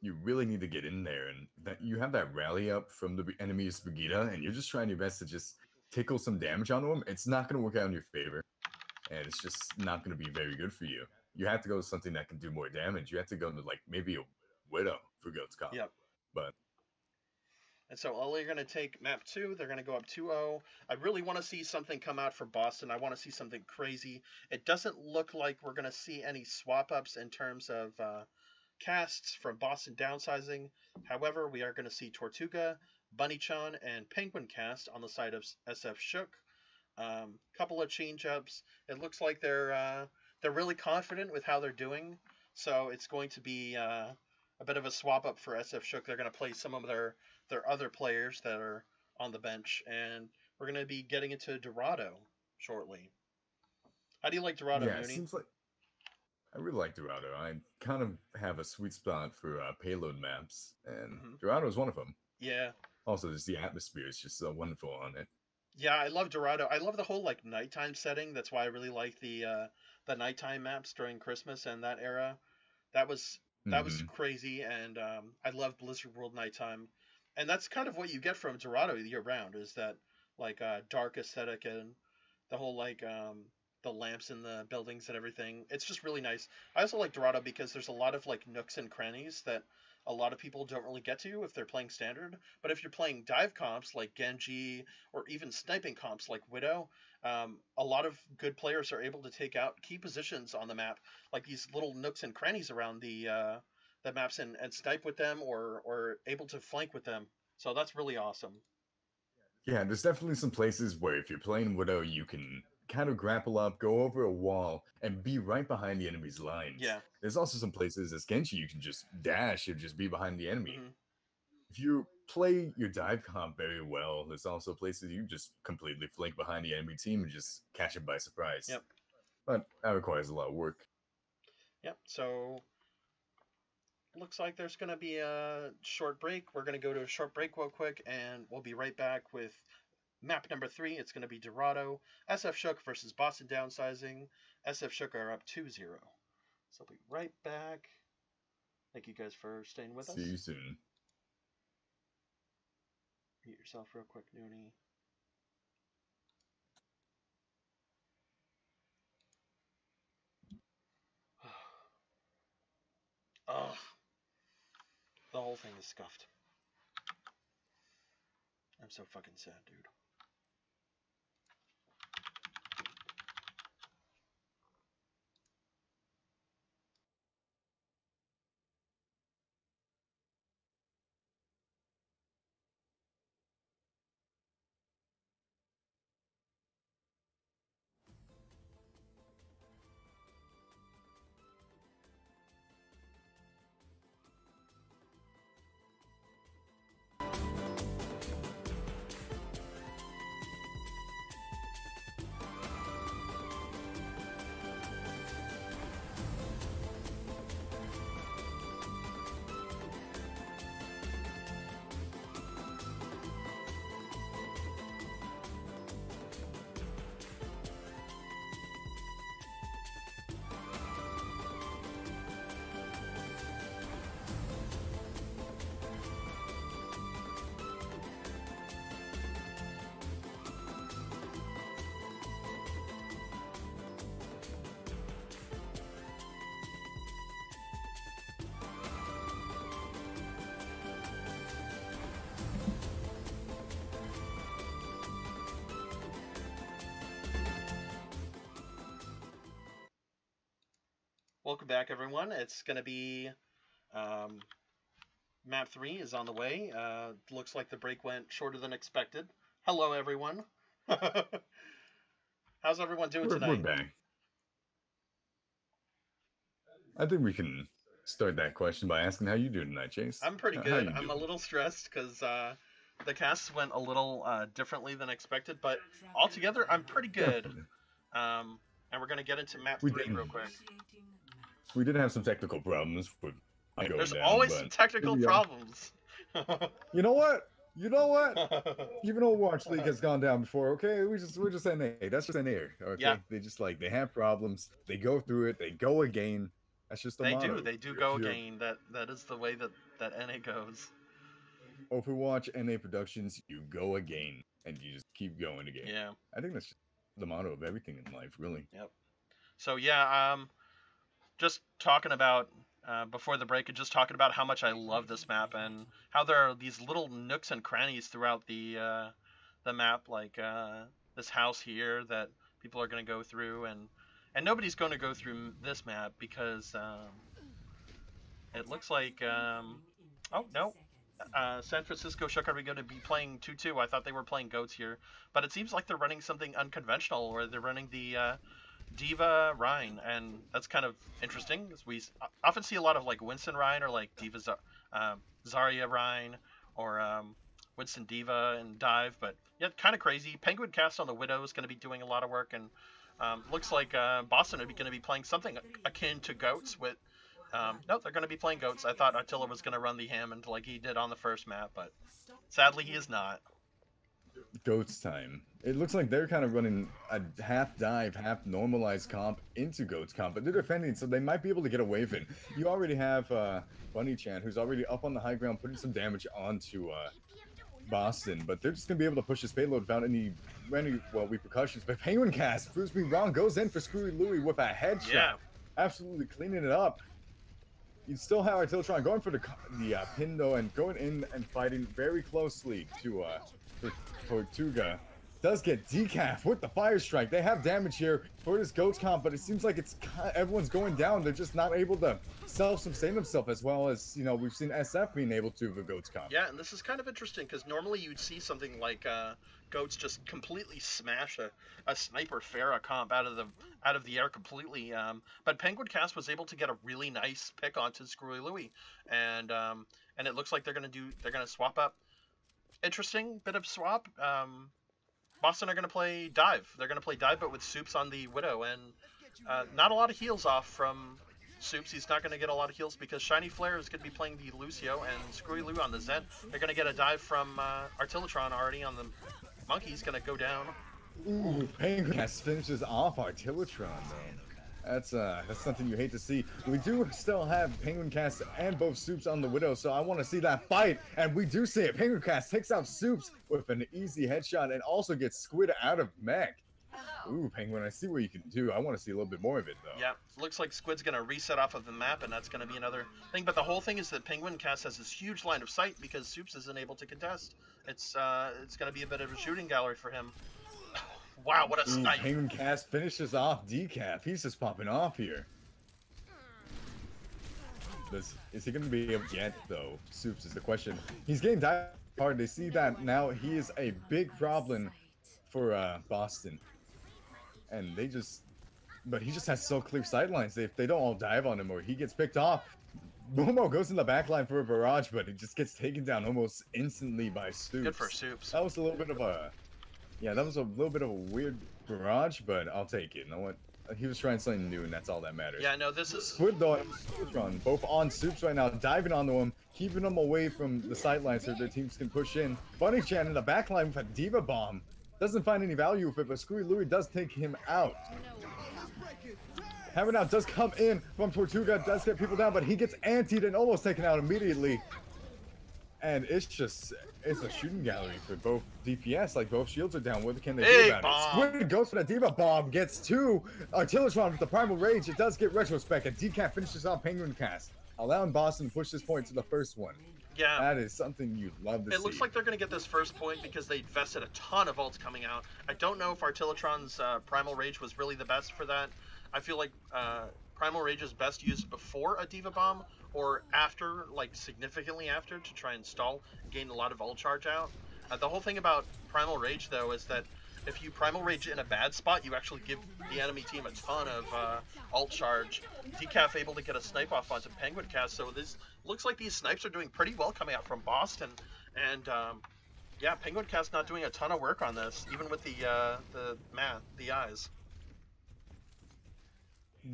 You really need to get in there, and that you have that rally up from the enemy's Brigitte, and you're just trying your best to just tickle some damage onto them. It's not going to work out in your favor, and it's just not going to be very good for you. You have to go with something that can do more damage. You have to go to like maybe a Widow for Goats comp. Yep. But and so all are going to take map 2. They're going to go up 2-0. I really want to see something come out for Boston. I want to see something crazy. It doesn't look like we're going to see any swap ups in terms of casts from Boston downsizing. However, we are going to see Tortuga, Bunny-chan, and Penguin cast on the side of SF Shook. Couple of change-ups. It looks like they're really confident with how they're doing. So it's going to be a bit of a swap up for SF Shook. They're going to play some of their other players that are on the bench, and we're going to be getting into Dorado shortly. How do you like Dorado, yeah, it Mooney? seems like I really like Dorado. I kind of have a sweet spot for payload maps, and Dorado is one of them. Yeah. Also, just the atmosphere is just so wonderful on it. Yeah, I love Dorado. I love the whole like nighttime setting. That's why I really like the nighttime maps during Christmas and that era. That was crazy, and I love Blizzard World nighttime. And that's kind of what you get from Dorado year round, is that like dark aesthetic and the whole like the lamps in the buildings and everything. It's just really nice. I also like Dorado because there's a lot of like nooks and crannies that a lot of people don't really get to if they're playing standard. But if you're playing dive comps like Genji or even sniping comps like Widow, a lot of good players are able to take out key positions on the map, like these little nooks and crannies around the maps, and snipe with them or able to flank with them. So that's really awesome. Yeah, there's definitely some places where if you're playing Widow, you can kind of grapple up, go over a wall, and be right behind the enemy's lines. Yeah. There's also some places as Genji you can just dash and just be behind the enemy. Mm-hmm. If you play your dive comp very well, there's also places you just completely flank behind the enemy team and just catch it by surprise. Yep. But that requires a lot of work. Yep, so looks like there's going to be a short break. We're going to go to a short break real quick, and we'll be right back with map number 3. It's going to be Dorado. SF Shook versus Boston Downsizing. SF Shook are up 2-0. So I'll be right back. Thank you guys for staying with us. See you soon. Mute yourself real quick, Noonie. Ugh. The whole thing is scuffed. I'm so fucking sad, dude. Welcome back, everyone. It's going to be map 3 is on the way. Looks like the break went shorter than expected. Hello, everyone. How's everyone doing tonight? We're back. I think we can start that question by asking how you doing tonight, Chase. I'm pretty good. I'm a little stressed because the casts went a little differently than expected, but altogether, I'm pretty good. And we're going to get into map 3 real quick. We did have some technical problems. There's always some technical problems. You know what? You know what? Even Overwatch League has gone down before. Okay, we're just NA. That's just NA. Okay, yeah. They have problems. They go through it. They go again. That's just the motto. They do go again. That is the way that NA goes. Overwatch NA Productions, you go again, and you just keep going again. Yeah. I think that's just the motto of everything in life, really. Yep. So yeah, just talking about before the break, and just talking about how much I love this map and how there are these little nooks and crannies throughout the map, like this house here that people are going to go through, and nobody's going to go through this map because it looks like oh no. San Francisco Shook, are we going to be playing 2-2? I thought they were playing goats here, but it seems like they're running something unconventional, where they're running the Diva Rhine, and that's kind of interesting. We often see a lot of like Winston Rhine or like Diva Zarya Rhine or Winston Diva and Dive, but yeah, kind of crazy. Penguin Cast on the Widow is going to be doing a lot of work, and looks like Boston are going to be playing something akin to goats with. No, they're going to be playing goats. I thought Attila was going to run the Hammond like he did on the first map, but sadly he is not. Goats time. It looks like they're kind of running a half dive, half normalized comp into goats comp, but they're defending, so they might be able to get away with it. You already have Bunny Chan, who's already up on the high ground, putting some damage onto Boston, but they're just going to be able to push this payload without any repercussions. But Penguin Cast proves me wrong, goes in for Screwy Louie with a headshot. Yeah. Absolutely cleaning it up. You still have Artillatron going for the pin though, and going in and fighting very closely to Tortuga. Does get decaf with the fire strike. They have damage here for this goats comp, but it seems like everyone's going down. They're just not able to self-sustain themselves as well as, you know, we've seen SF being able to with goats comp. Yeah, and this is kind of interesting because normally you'd see something like goats just completely smash a sniper Pharah comp out of the air completely. But Penguin Cast was able to get a really nice pick onto Screwy Louie, and it looks like they're gonna swap up. Interesting bit of swap. Boston are going to play dive. They're going to play dive, but with Soups on the Widow, and not a lot of heals off from Soups. He's not going to get a lot of heals because Shiny Flare is going to be playing the Lucio, and Screwy Lou on the Zen. They're going to get a dive from Artillatron already on the Monkey. He's going to go down. Ooh, Penguin Cast finishes off Artillatron, though. That's something you hate to see. We do still have Penguin Cast and both Soups on the Widow, so I want to see that fight, and we do see it. Penguin Cast takes out Soups with an easy headshot and also gets Squid out of mech. Ooh, Penguin, I see what you can do. I want to see a little bit more of it, though. Yeah, looks like Squid's going to reset off of the map, and that's going to be another thing. But the whole thing is that Penguin Cast has this huge line of sight because Soups isn't able to contest. It's going to be a bit of a shooting gallery for him. Wow, what a snipe. Penguin Cast finishes off Decaf. He's just popping off here. Is he going to be able to get, though? Soups is the question. He's getting dive hard. They see that now he is a big problem for Boston. And but he just has so clear sightlines. If they don't all dive on him or he gets picked off, Momo goes in the back line for a barrage, but he just gets taken down almost instantly by Soups. Good for Soups. That was a little bit of a... Yeah, that was a little bit of a weird barrage, but I'll take it. You know what? He was trying something new, and that's all that matters. Yeah, no, this is... Squid, though, and both on Soups right now, diving onto him, keeping him away from the sidelines so their teams can push in. Bunny Chan in the back line with a Diva Bomb. Doesn't find any value with it, but Screwy Louie does take him out. Hammer Out does come in from Tortuga, does get people down, but he gets antied and almost taken out immediately. And it's a shooting gallery for both DPS. Like, both shields are down. What can they do about it? Squid goes for the Diva Bomb, gets two. Artillatron with the Primal Rage. It does get Retrospect, and Decaf finishes off Penguin Cast, allowing Boston to push this point to the first one. Yeah. That is something you'd love to see. It looks like they're going to get this first point because they invested a ton of ults coming out. I don't know if Artillatron's Primal Rage was really the best for that. I feel like Primal Rage is best used before a Diva Bomb or after, like significantly after, to try and stall, gain a lot of ult charge out. The whole thing about Primal Rage, though, is that if you Primal Rage in a bad spot, you actually give the enemy team a ton of ult charge. Decaf able to get a snipe off onto Penguin Cast, so this looks like these snipes are doing pretty well coming out from Boston. And yeah, Penguin Cast not doing a ton of work on this, even with the eyes.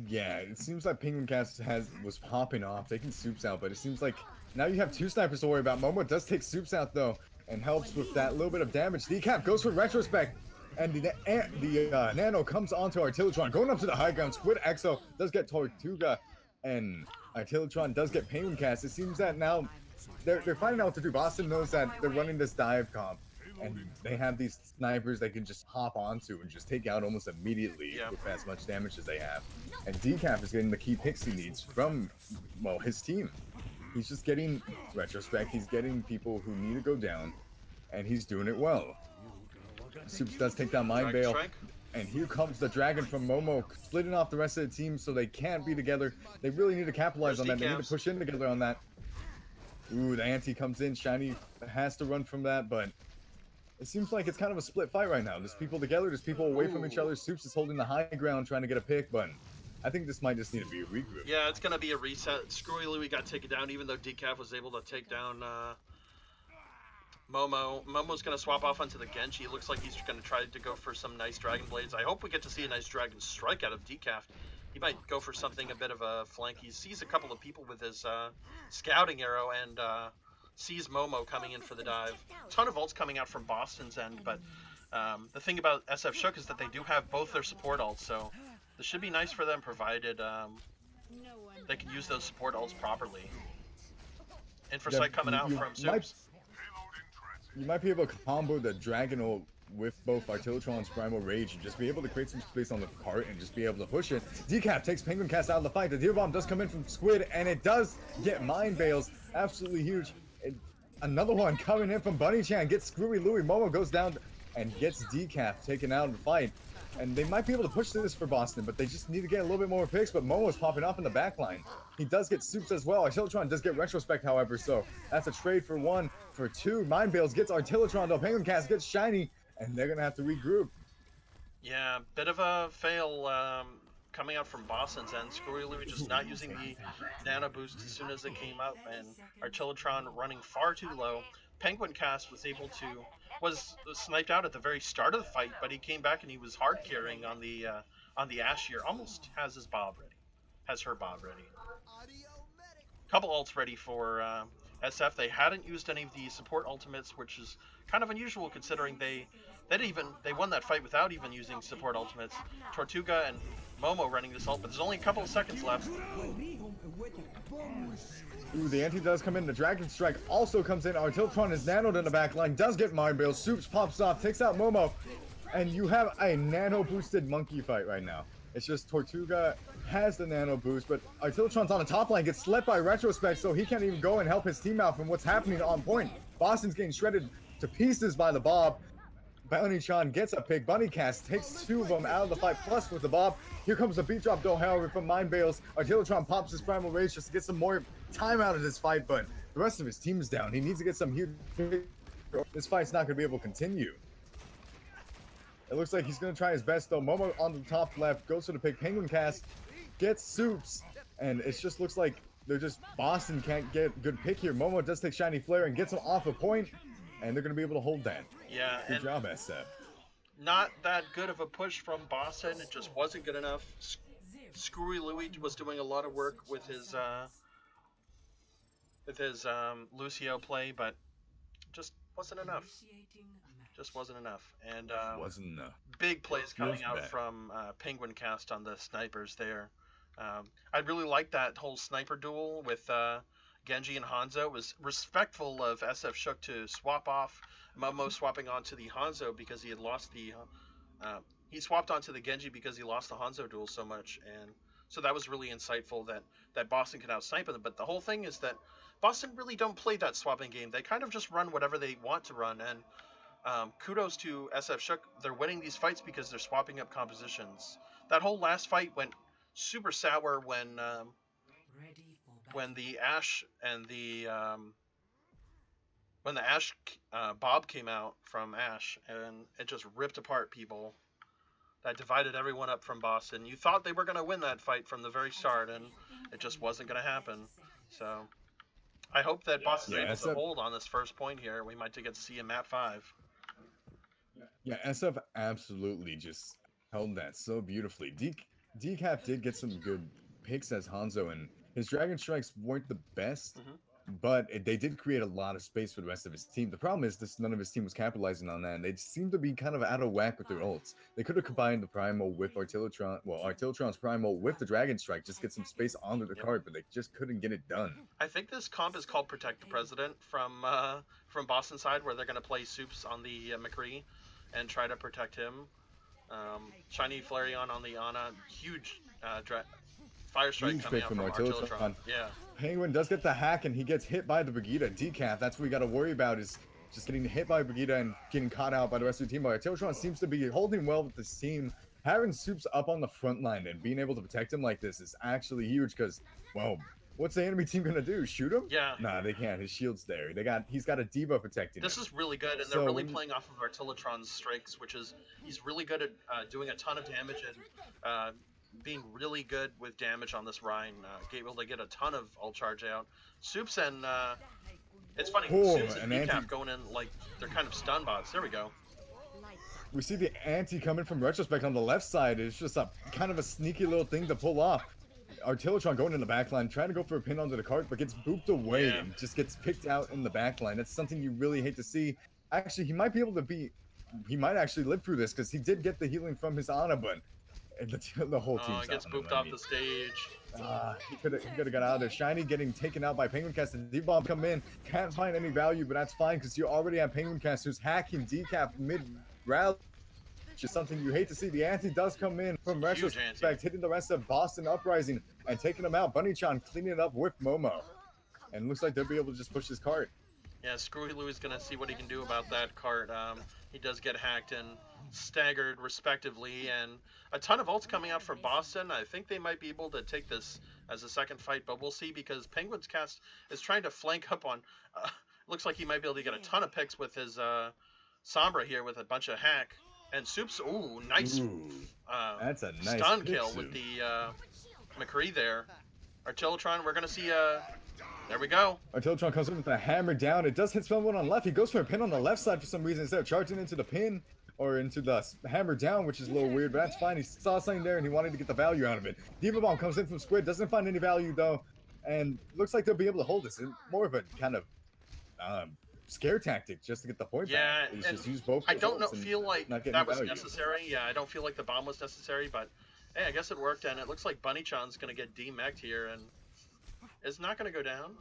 Yeah, it seems like Penguin Cast was popping off, taking Soups out, but it seems like now you have 2 snipers to worry about. Momo does take Soups out though, and helps with that little bit of damage. Decap goes for Retrospect, and the Nano comes onto Artillery going up to the high ground. Squid Exo does get Tortuga, and Artillery does get Penguin Cast. It seems that now they're finding out what to do. Boston knows that they're running this dive comp, and they have these snipers they can just hop onto and just take out almost immediately with as much damage as they have. And Decaf is getting the key picks he needs from, well, his team. He's just getting Retrospect, he's getting people who need to go down, and he's doing it well. Soups does take down Mind Veil, and here comes the Dragon from Momo, splitting off the rest of the team so they can't be together. They really need to capitalize on that, they need to push in together on that. Ooh, the anti comes in, Shiny has to run from that, but it seems like it's kind of a split fight right now. There's people together, there's people away from each other. Soups is holding the high ground, trying to get a pick, but I think this might just need to be a regroup. Yeah, it's going to be a reset. Screwy Louie got taken down, even though Decaf was able to take down Momo. Momo's going to swap off onto the Genji. It looks like he's going to try to go for some nice Dragon Blades. I hope we get to see a nice Dragon Strike out of Decaf. He might go for something, a bit of a flank. He sees a couple of people with his scouting arrow and sees Momo coming in for the dive. Ton of ults coming out from Boston's end, but the thing about SF Shook is that they do have both their support ults, so this should be nice for them, provided they can use those support ults properly. Infrasight coming out from Soups. You might be able to combo the Dragon ult with both Artillery's Primal Rage and just be able to create some space on the cart and just be able to push it. Decap takes Penguin Cast out of the fight. The Deer Bomb does come in from Squid, and it does get Mind Veils. Absolutely huge. Another one coming in from Bunny Chan. Gets Screwy Louie. Momo goes down and gets Decaf taken out in the fight. And they might be able to push this for Boston, but they just need to get a little bit more picks. But Momo's popping off in the back line. He does get Soups as well. Artillery does get Retrospect, however, so that's a trade for 1. For 2, Mind Veils gets Artillery, though. Penguin Cast gets Shiny, and they're going to have to regroup. Yeah, bit of a fail coming out from Boston's end. Screwy Louie just not using the Nano Boost as soon as it came out, and Artillery running far too low. Penguin Cast was sniped out at the very start of the fight, but he came back and he was hard carrying on the Ashier. Almost has his Bob ready, has her Bob ready. Couple ults ready for SF. They hadn't used any of the support ultimates, which is kind of unusual considering they won that fight without even using support ultimates. Tortuga and Momo running this ult, but there's only a couple of seconds left. Ooh, the anti does come in. The Dragon Strike also comes in. Artillery is nanoed in the back line. Does get Mind Veil. Soups pops off, takes out Momo. And you have a nano boosted monkey fight right now. It's just Tortuga has the nano boost, but Artillery's on the top line, gets slept by Retrospect, so he can't even go and help his team out from what's happening on point. Boston's getting shredded to pieces by the Bob. Bunny Chan gets a pick. Bunny Cast takes 2 of them out of the fight, plus with the Bob. Here comes the beat drop, though, however, from Mind Veils. Artillery pops his Primal Rage just to get some more time out of this fight, but the rest of his team is down. He needs to get some huge. This fight's not going to be able to continue. It looks like he's going to try his best, though. Momo on the top left goes for the pick. Penguin Cast gets Soups, and it just looks like they're just Boston can't get good pick here. Momo does take Shiny Flare and gets him off a point, and they're going to be able to hold that. Yeah, good job, SF. Not that good of a push from Boston. It just wasn't good enough. Screwy Louie was doing a lot of work with his Lucio play, but just wasn't enough. Just wasn't enough. And wasn't enough. Big plays coming out from Penguin Cast on the snipers there. I really liked that whole sniper duel with Genji and Hanzo. It was respectful of SF Shook to swap off. Momo swapping onto the Hanzo because he had lost the he swapped onto the Genji because he lost the Hanzo duel so much, and so that was really insightful that Boston can out-snipe them. But the whole thing is that Boston really don't play that swapping game. They kind of just run whatever they want to run, and kudos to SF Shook. They're winning these fights because they're swapping up compositions. That whole last fight went super sour when Ready for when battle. the Ash and when the Ash Bob came out from Ash, and it just ripped apart people. That divided everyone up from Boston. You thought they were going to win that fight from the very start, and it just wasn't going to happen. So I hope that Boston's Yeah, able to SF, hold on this first point here. We might get to see a map 5. yeah, SF absolutely just held that so beautifully. Decap did get some good picks as Hanzo, and his Dragon Strikes weren't the best, Mhm. but they did create a lot of space for the rest of his team. The problem is this none of his team was capitalizing on that, and they seem to be kind of out of whack with their ults. They could have combined the Primal with Artillotron, well, Artillotron's Primal with the Dragon Strike, just get some space onto the Yep. card, but they just couldn't get it done. I think this comp is called Protect the President from Boston side, where they're going to play Soups on the McCree and try to protect him. Shiny Flareon on the Ana, huge Fire Strike Huge coming pick out from from Artillotron. Artillotron. Yeah. Penguin does get the hack, and he gets hit by the Vegeta. Decap, that's what we got to worry about, is just getting hit by Vegeta and getting caught out by the rest of the team. But Artillotron seems to be holding well with this team. Having Soups up on the front line and being able to protect him like this is actually huge because, well, what's the enemy team going to do? Shoot him? Yeah. Nah, they can't. His shield's there. He's got a Diva protecting This him. is really good, and they're So really when- playing off of Artillotron's strikes, which is he's really good at doing a ton of damage and being really good with damage on this Rhine. Able to get a ton of ult charge out. Soups and it's funny, Oh, Soups and an Decap anti- going in like they're kind of stun bots. There we go. We see the anti coming from Retrospect on the left side. It's just a kind of a sneaky little thing to pull off. Artillotron going in the backline, trying to go for a pin onto the cart, but gets booped away Yeah. and just gets picked out in the backline. That's something you really hate to see. Actually, he might be able to he might actually live through this because he did get the healing from his Ana, but the whole team's Gets out on him, booped I off mean. the stage. He could have got out of there. Shiny getting taken out by Penguin Cast. The D-Bomb come in. Can't find any value, but that's fine because you already have Penguin Cast who's hacking Decap mid-rally. Which is something you hate to see. The anti does come in from Huge Retrospect, anti. hitting the rest of Boston Uprising and taking them out. Bunny-chan cleaning it up with Momo. And looks like they'll be able to just push this cart. Yeah, Screwy Lou's gonna see what he can do about that cart. He does get hacked and staggered respectively, and a ton of ults coming out from Boston. I think they might be able to take this as a second fight, but we'll see because Penguin's Cast is trying to flank up on. Looks like he might be able to get a ton of picks with his Sombra here with a bunch of hack. And Soups, ooh, nice That's a nice stun pick, kill Soup. with the McCree there. Artillotron, we're gonna see there we go. Artillotron comes in with a hammer down. It does hit someone on left. He goes for a pin on the left side for some reason instead of charging into the pin or into the hammer down, which is a little weird, but that's fine. He saw something there and he wanted to get the value out of it. Diva Bomb comes in from Squid, doesn't find any value though, and looks like they'll be able to hold this. It's more of a kind of scare tactic just to get the point Yeah, back. It's and just use both I don't results and feel like not getting that was value. necessary. Yeah, I don't feel like the bomb was necessary, but hey, I guess it worked, and it looks like Bunny-chan's gonna get demeched here, and it's not gonna go down.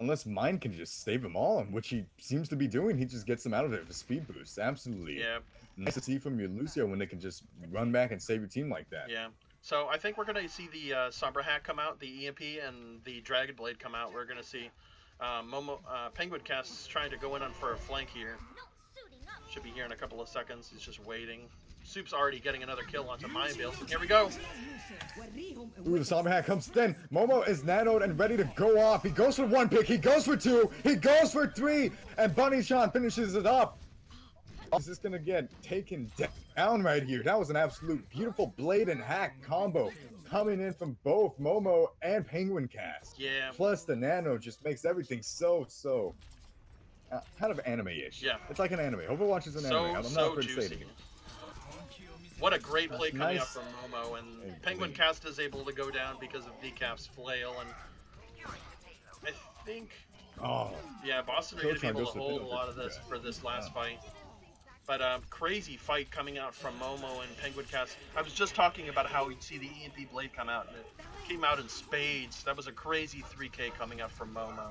Unless mine can just save them all, which he seems to be doing. He just gets them out of there for speed boost. Absolutely. Yeah, Nice to see from your Lucio when they can just run back and save your team like that. yeah. So I think we're gonna see the Sombra hack come out, the EMP, and the Dragon Blade come out. We're gonna see Penguin Cast is trying to go in on for a flank here. Should be here in a couple of seconds. He's just waiting. Soup's already getting another kill onto Mind Veil. Here we go. Ooh, the Sombra hack comes in. Momo is nanoed and ready to go off. He goes for one pick. He goes for two. He goes for three. And Bunny-chan finishes it up. Is this going to get taken down right here? That was an absolute beautiful blade and hack combo coming in from both Momo and Penguin Cast. Yeah. Plus the nano just makes everything so kind of anime-ish. Yeah. It's like an anime. Overwatch is an So anime. I'm not so afraid to say it juicy. again. What a great play That's coming nice. out from Momo, and Hey, Penguin please. Cast is able to go down because of Decap's flail, and I think, Oh, yeah, Boston are going to be Artillotron able goes to for hold a Pinnacle. lot of this for this last fight. But crazy fight coming out from Momo and Penguin Cast. I was just talking about how we'd see the EMP blade come out, and it came out in spades. That was a crazy 3K coming out from Momo.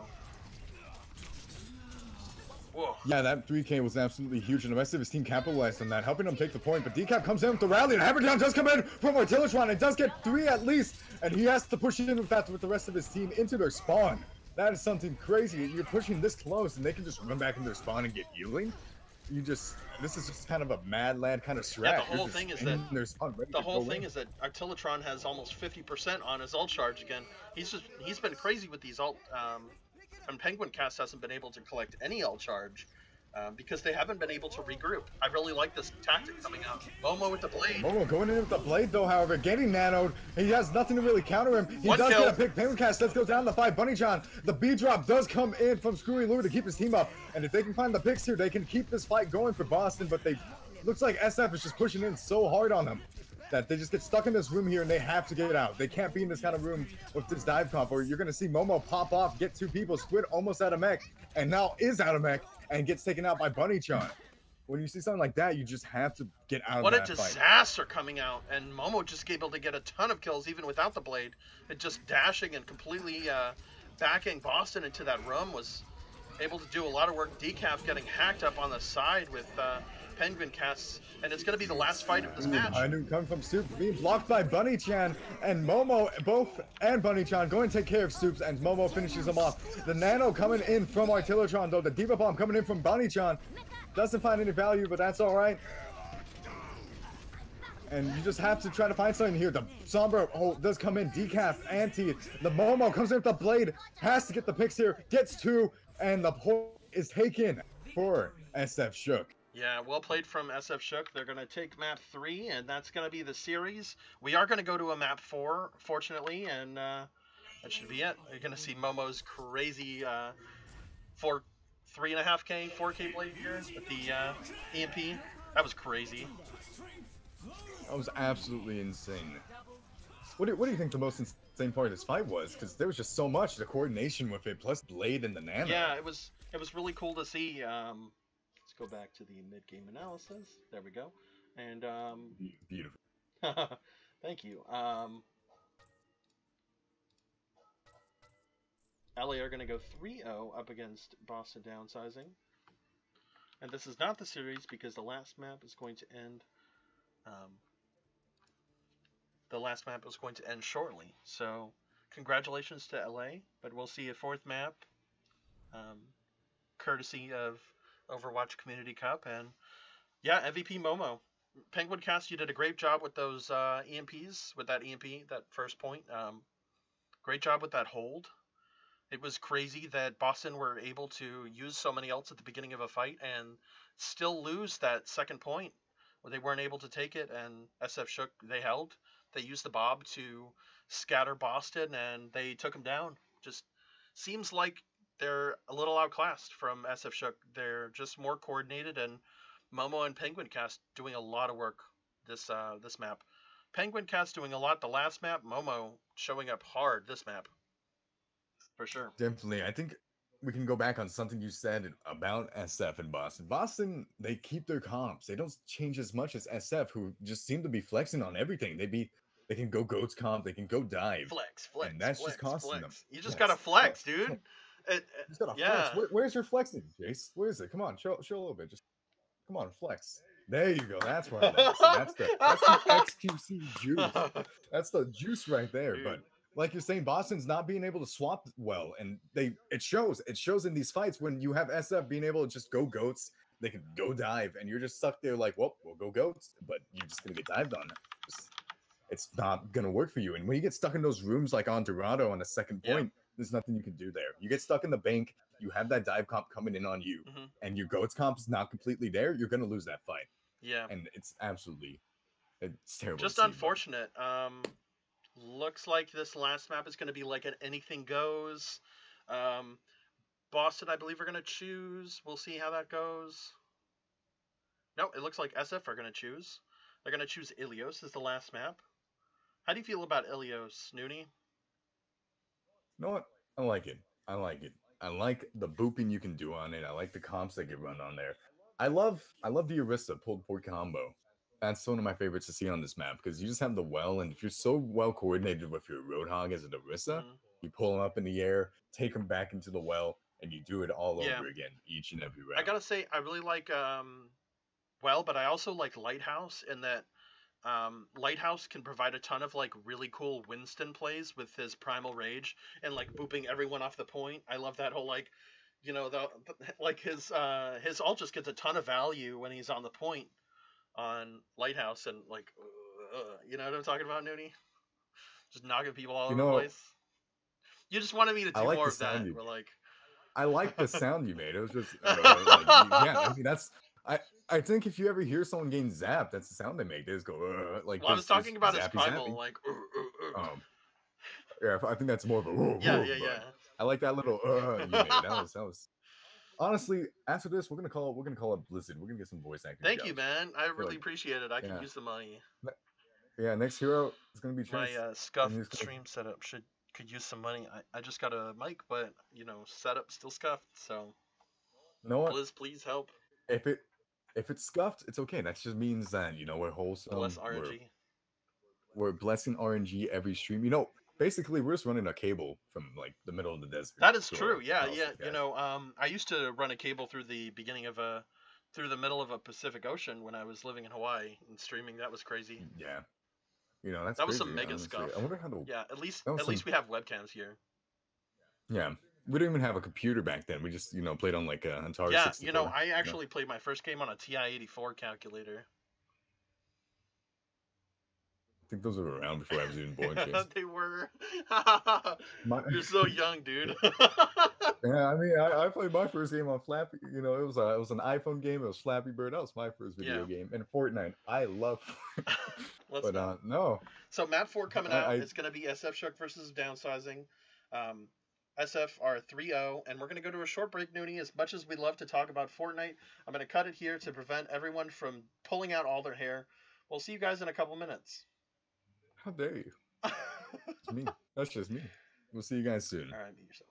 Whoa. yeah, that 3K was absolutely huge, and the rest of his team capitalized on that, helping him take the point. But Decap comes in with the rally, and Hammerdown does come in from Artillotron, and does get three at least, and he has to push in with that with the rest of his team into their spawn. That is something crazy. You're pushing this close, and they can just run back into their spawn and get healing. this is just kind of a mad lad kind of strat. Yeah, the whole thing is that that Artillatron has almost 50% on his ult charge again. He's been crazy with these ult. And Penguin Cast hasn't been able to collect any ult charge. Because they haven't been able to regroup. I really like this tactic coming out. Momo with the blade. Momo going in with the blade though, however, getting nanoed. He has nothing to really counter him. He One does kill. get a pick. Penguin Cast does go down the fight. Bunny John, the B drop does come in from Screwy Lou to keep his team up. And if they can find the picks here, they can keep this fight going for Boston. But they looks like SF is just pushing in so hard on them that they just get stuck in this room here and they have to get out. They can't be in this kind of room with this dive comp, or you're gonna see Momo pop off, get 2 people. Squid almost out of mech, and now is out of mech and gets taken out by Bunny-chan. When you see something like that, you just have to get out What of a that fight. disaster coming out, and Momo just able to get a ton of kills even without the blade. And just dashing and completely backing Boston into that room, was able to do a lot of work. Decaf getting hacked up on the side with Penguin Casts, and it's going to be the last fight of this match. I knew come from Soup being blocked by Bunny-chan, and Momo, and Bunny-chan going to take care of Soups, and Momo finishes him off. The nano coming in from Artillatron though, the Diva Bomb coming in from Bunny-chan. Doesn't find any value, but that's all right. And you just have to try to find something here. The Sombra does come in, Decaf, Anti. The Momo comes in with the blade, has to get the picks here, gets 2, and the point is taken for SF Shook. Yeah, well played from SF Shook. They're going to take map 3, and that's going to be the series. We are going to go to a map 4, fortunately, and that should be it. You're going to see Momo's crazy 3.5K, 4K blade here with the EMP. That was crazy. That was absolutely insane. What do you think the most insane part of this fight was? Because there was just so much, the coordination with it, plus blade and the nano. Yeah, it was really cool to see. Let's go back to the mid-game analysis. There we go. And Beautiful. thank you. LA are going to go 3-0 up against Boston Downsizing. And this is not the series because the last map is going to end. The last map is going to end shortly. So congratulations to LA, but we'll see a 4th map, courtesy of Overwatch Community Cup. And yeah, MVP Momo. Penguin Cast, you did a great job with those EMPs, with that EMP, that first point. Great job with that hold. It was crazy that Boston were able to use so many ults at the beginning of a fight and still lose that second point where they weren't able to take it, and SF Shook, they held. They used the Bob to scatter Boston, and they took him down. Just seems like they're a little outclassed from SF Shook. They're just more coordinated, and Momo and Penguin Cast doing a lot of work this map. Penguin Cast doing a lot the last map. Momo showing up hard this map. For sure. Definitely. I think we can go back on something you said about SF in Boston. Boston, they keep their comps. They don't change as much as SF, who just seem to be flexing on everything. They can go goats comp, they can go dive. Flex, and that's flex, just costing flex. them. You just gotta flex, dude. You just gotta flex. Where's your flexing, Jace? Where is it? Come on, show a little bit. Just come on, flex. There you go. That's what I like. That's the XQC juice. That's the juice right there. Dude. But like you're saying, Boston's not being able to swap well, and it shows. It shows in these fights when you have SF being able to just go goats, they can go dive, and you're just stuck there like, well, we'll go goats, but you're just gonna get dived on. It's not gonna work for you. And when you get stuck in those rooms like on Dorado on the second point, there's nothing you can do there. You get stuck in the bank, you have that dive comp coming in on you, and your goats comp is not completely there, you're gonna lose that fight. Yeah. And it's terrible. Just unfortunate. Looks like this last map is going to be like an anything goes. Boston, I believe, are going to choose. We'll see how that goes. No, it looks like SF are going to choose. They're going to choose Ilios as the last map. How do you feel about Ilios, Noonie? You know what? I like it. I like the booping you can do on it. I like the comps that get run on there. I love the Orisa pulled port combo. That's one of my favorites to see on this map because you just have the well, and if you're so well coordinated with your Roadhog as an Orisa, you pull him up in the air, take him back into the well, and you do it all over again each and every round. I gotta say, I really like but I also like Lighthouse in that Lighthouse can provide a ton of like really cool Winston plays with his Primal Rage and like booping everyone off the point. I love that whole like you know, like his ult just gets a ton of value when he's on the point on Lighthouse and like, you know what I'm talking about, Noonie? Just knocking people all You over the know, place. You just wanted me to I do like more the of that. sound you. We're like, I like the sound you made. It was just like yeah. I mean that's I think if you ever hear someone getting zapped, that's the sound they make. They just go like well, I was just talking about his zappy primal, zappy. like, Um, yeah, I think that's more of a woo yeah, woo, yeah, but yeah. I like that little you made. That was honestly after this we're gonna call it Blizzard. We're gonna get some voice acting Thank you, jobs. man. I I feel really like appreciate it. I could yeah use the money. yeah. Next hero is gonna be My Trans, scuff and he's gonna stream setup could use some money. I just got a mic, but you know, setup still scuffed. So, you know what Blizz, please help. if it if it's scuffed, it's okay. That just means that we're Less wholesome. RNG. We're blessing RNG every stream. Basically we're just running a cable from like the middle of the desert. That is to true. our Yeah, house, yeah. You guys. know, I used to run a cable through the through the middle of a Pacific Ocean when I was living in Hawaii and streaming. That was crazy. Yeah, that's That was crazy. some mega Honestly, scuff. I wonder how to. Yeah, That was at least some. we have webcams here. Yeah, we didn't even have a computer back then. We just played on like Atari Yeah, 64. you know, I actually played my first game on a TI-84 calculator. I think those were around before I was even born. Chase. They were. My... You're so young, dude. Yeah, I mean, I played my first game on Flappy. It was an iPhone game. It was Flappy Bird. That was my first video game. And Fortnite. I love. Let's but no. So map 4 coming out. It's gonna be SF Shook versus Downsizing. SF are 3-0, and we're gonna go to a short break, Noonie. As much as we love to talk about Fortnite, I'm gonna cut it here to prevent everyone from pulling out all their hair. We'll see you guys in a couple minutes. How dare you? It's me. That's just me. We'll see you guys soon. All right, be yourself.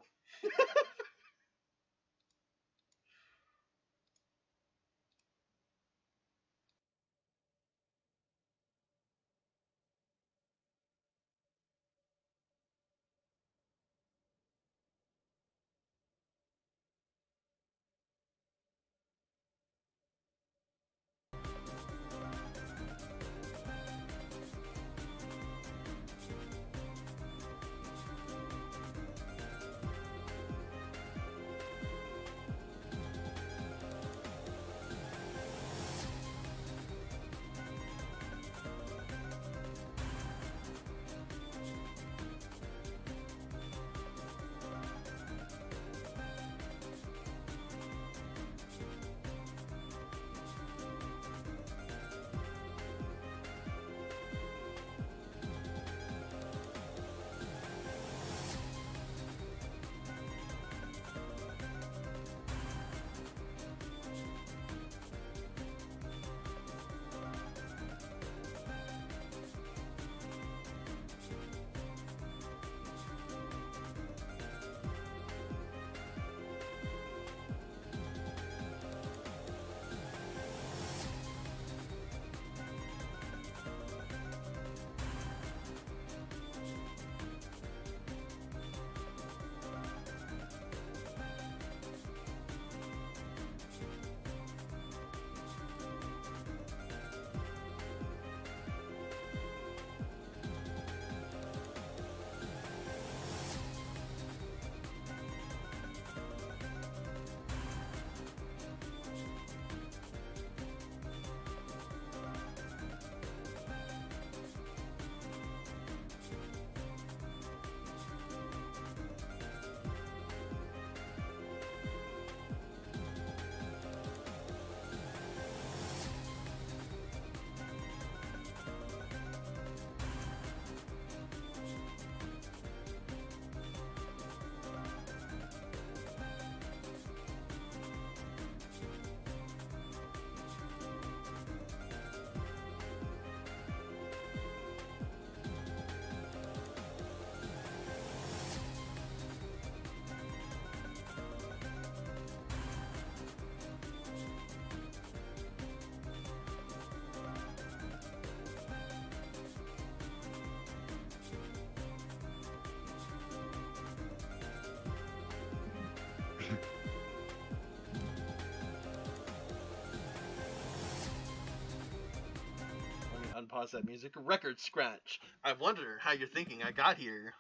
Unpause that music. Record scratch. I wonder how you're thinking I got here.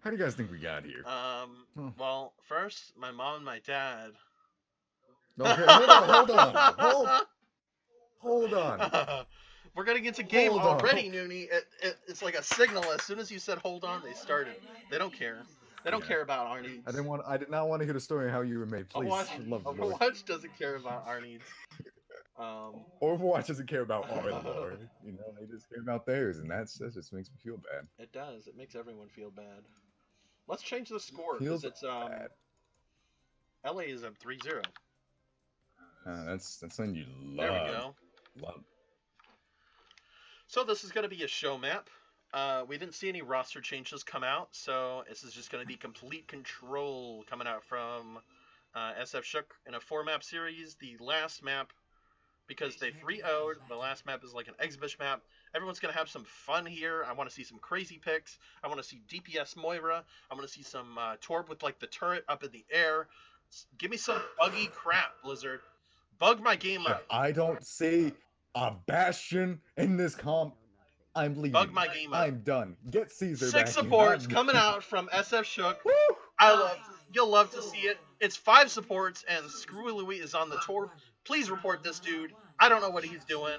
How do you guys think we got here? Well, first, my mom and my dad. Okay, hold on. We're getting into game Hold on. already, Noonie. It's like a signal. As soon as you said hold on, they started. They don't care. They don't care about our needs. I did not want to hear the story of how you were made. Please, Overwatch doesn't care about our needs. Overwatch doesn't care about our lore. You know, they just care about theirs, and that just makes me feel bad. It does. It makes everyone feel bad. Let's change the score Feels because it's bad. LA is at 3-0. That's something you love. There we go. Love. So this is going to be a show map. We didn't see any roster changes come out, so this is just going to be complete control coming out from SF Shook in a 4-map series. The last map, because they 3-0'd, the last map is like an exhibition map. Everyone's going to have some fun here. I want to see some crazy picks. I want to see DPS Moira. I want to see some Torb with like the turret up in the air. Give me some buggy crap, Blizzard. Bug my game out. If I don't see a Bastion in this comp, I'm leaving. Bug my game out. I'm done. Get Caesar 6 back supports in. coming out from SF Shook. Woo! You'll love to see it. It's 5 supports, and Screwy Louie is on the tour. Please report this dude. I don't know what he's doing.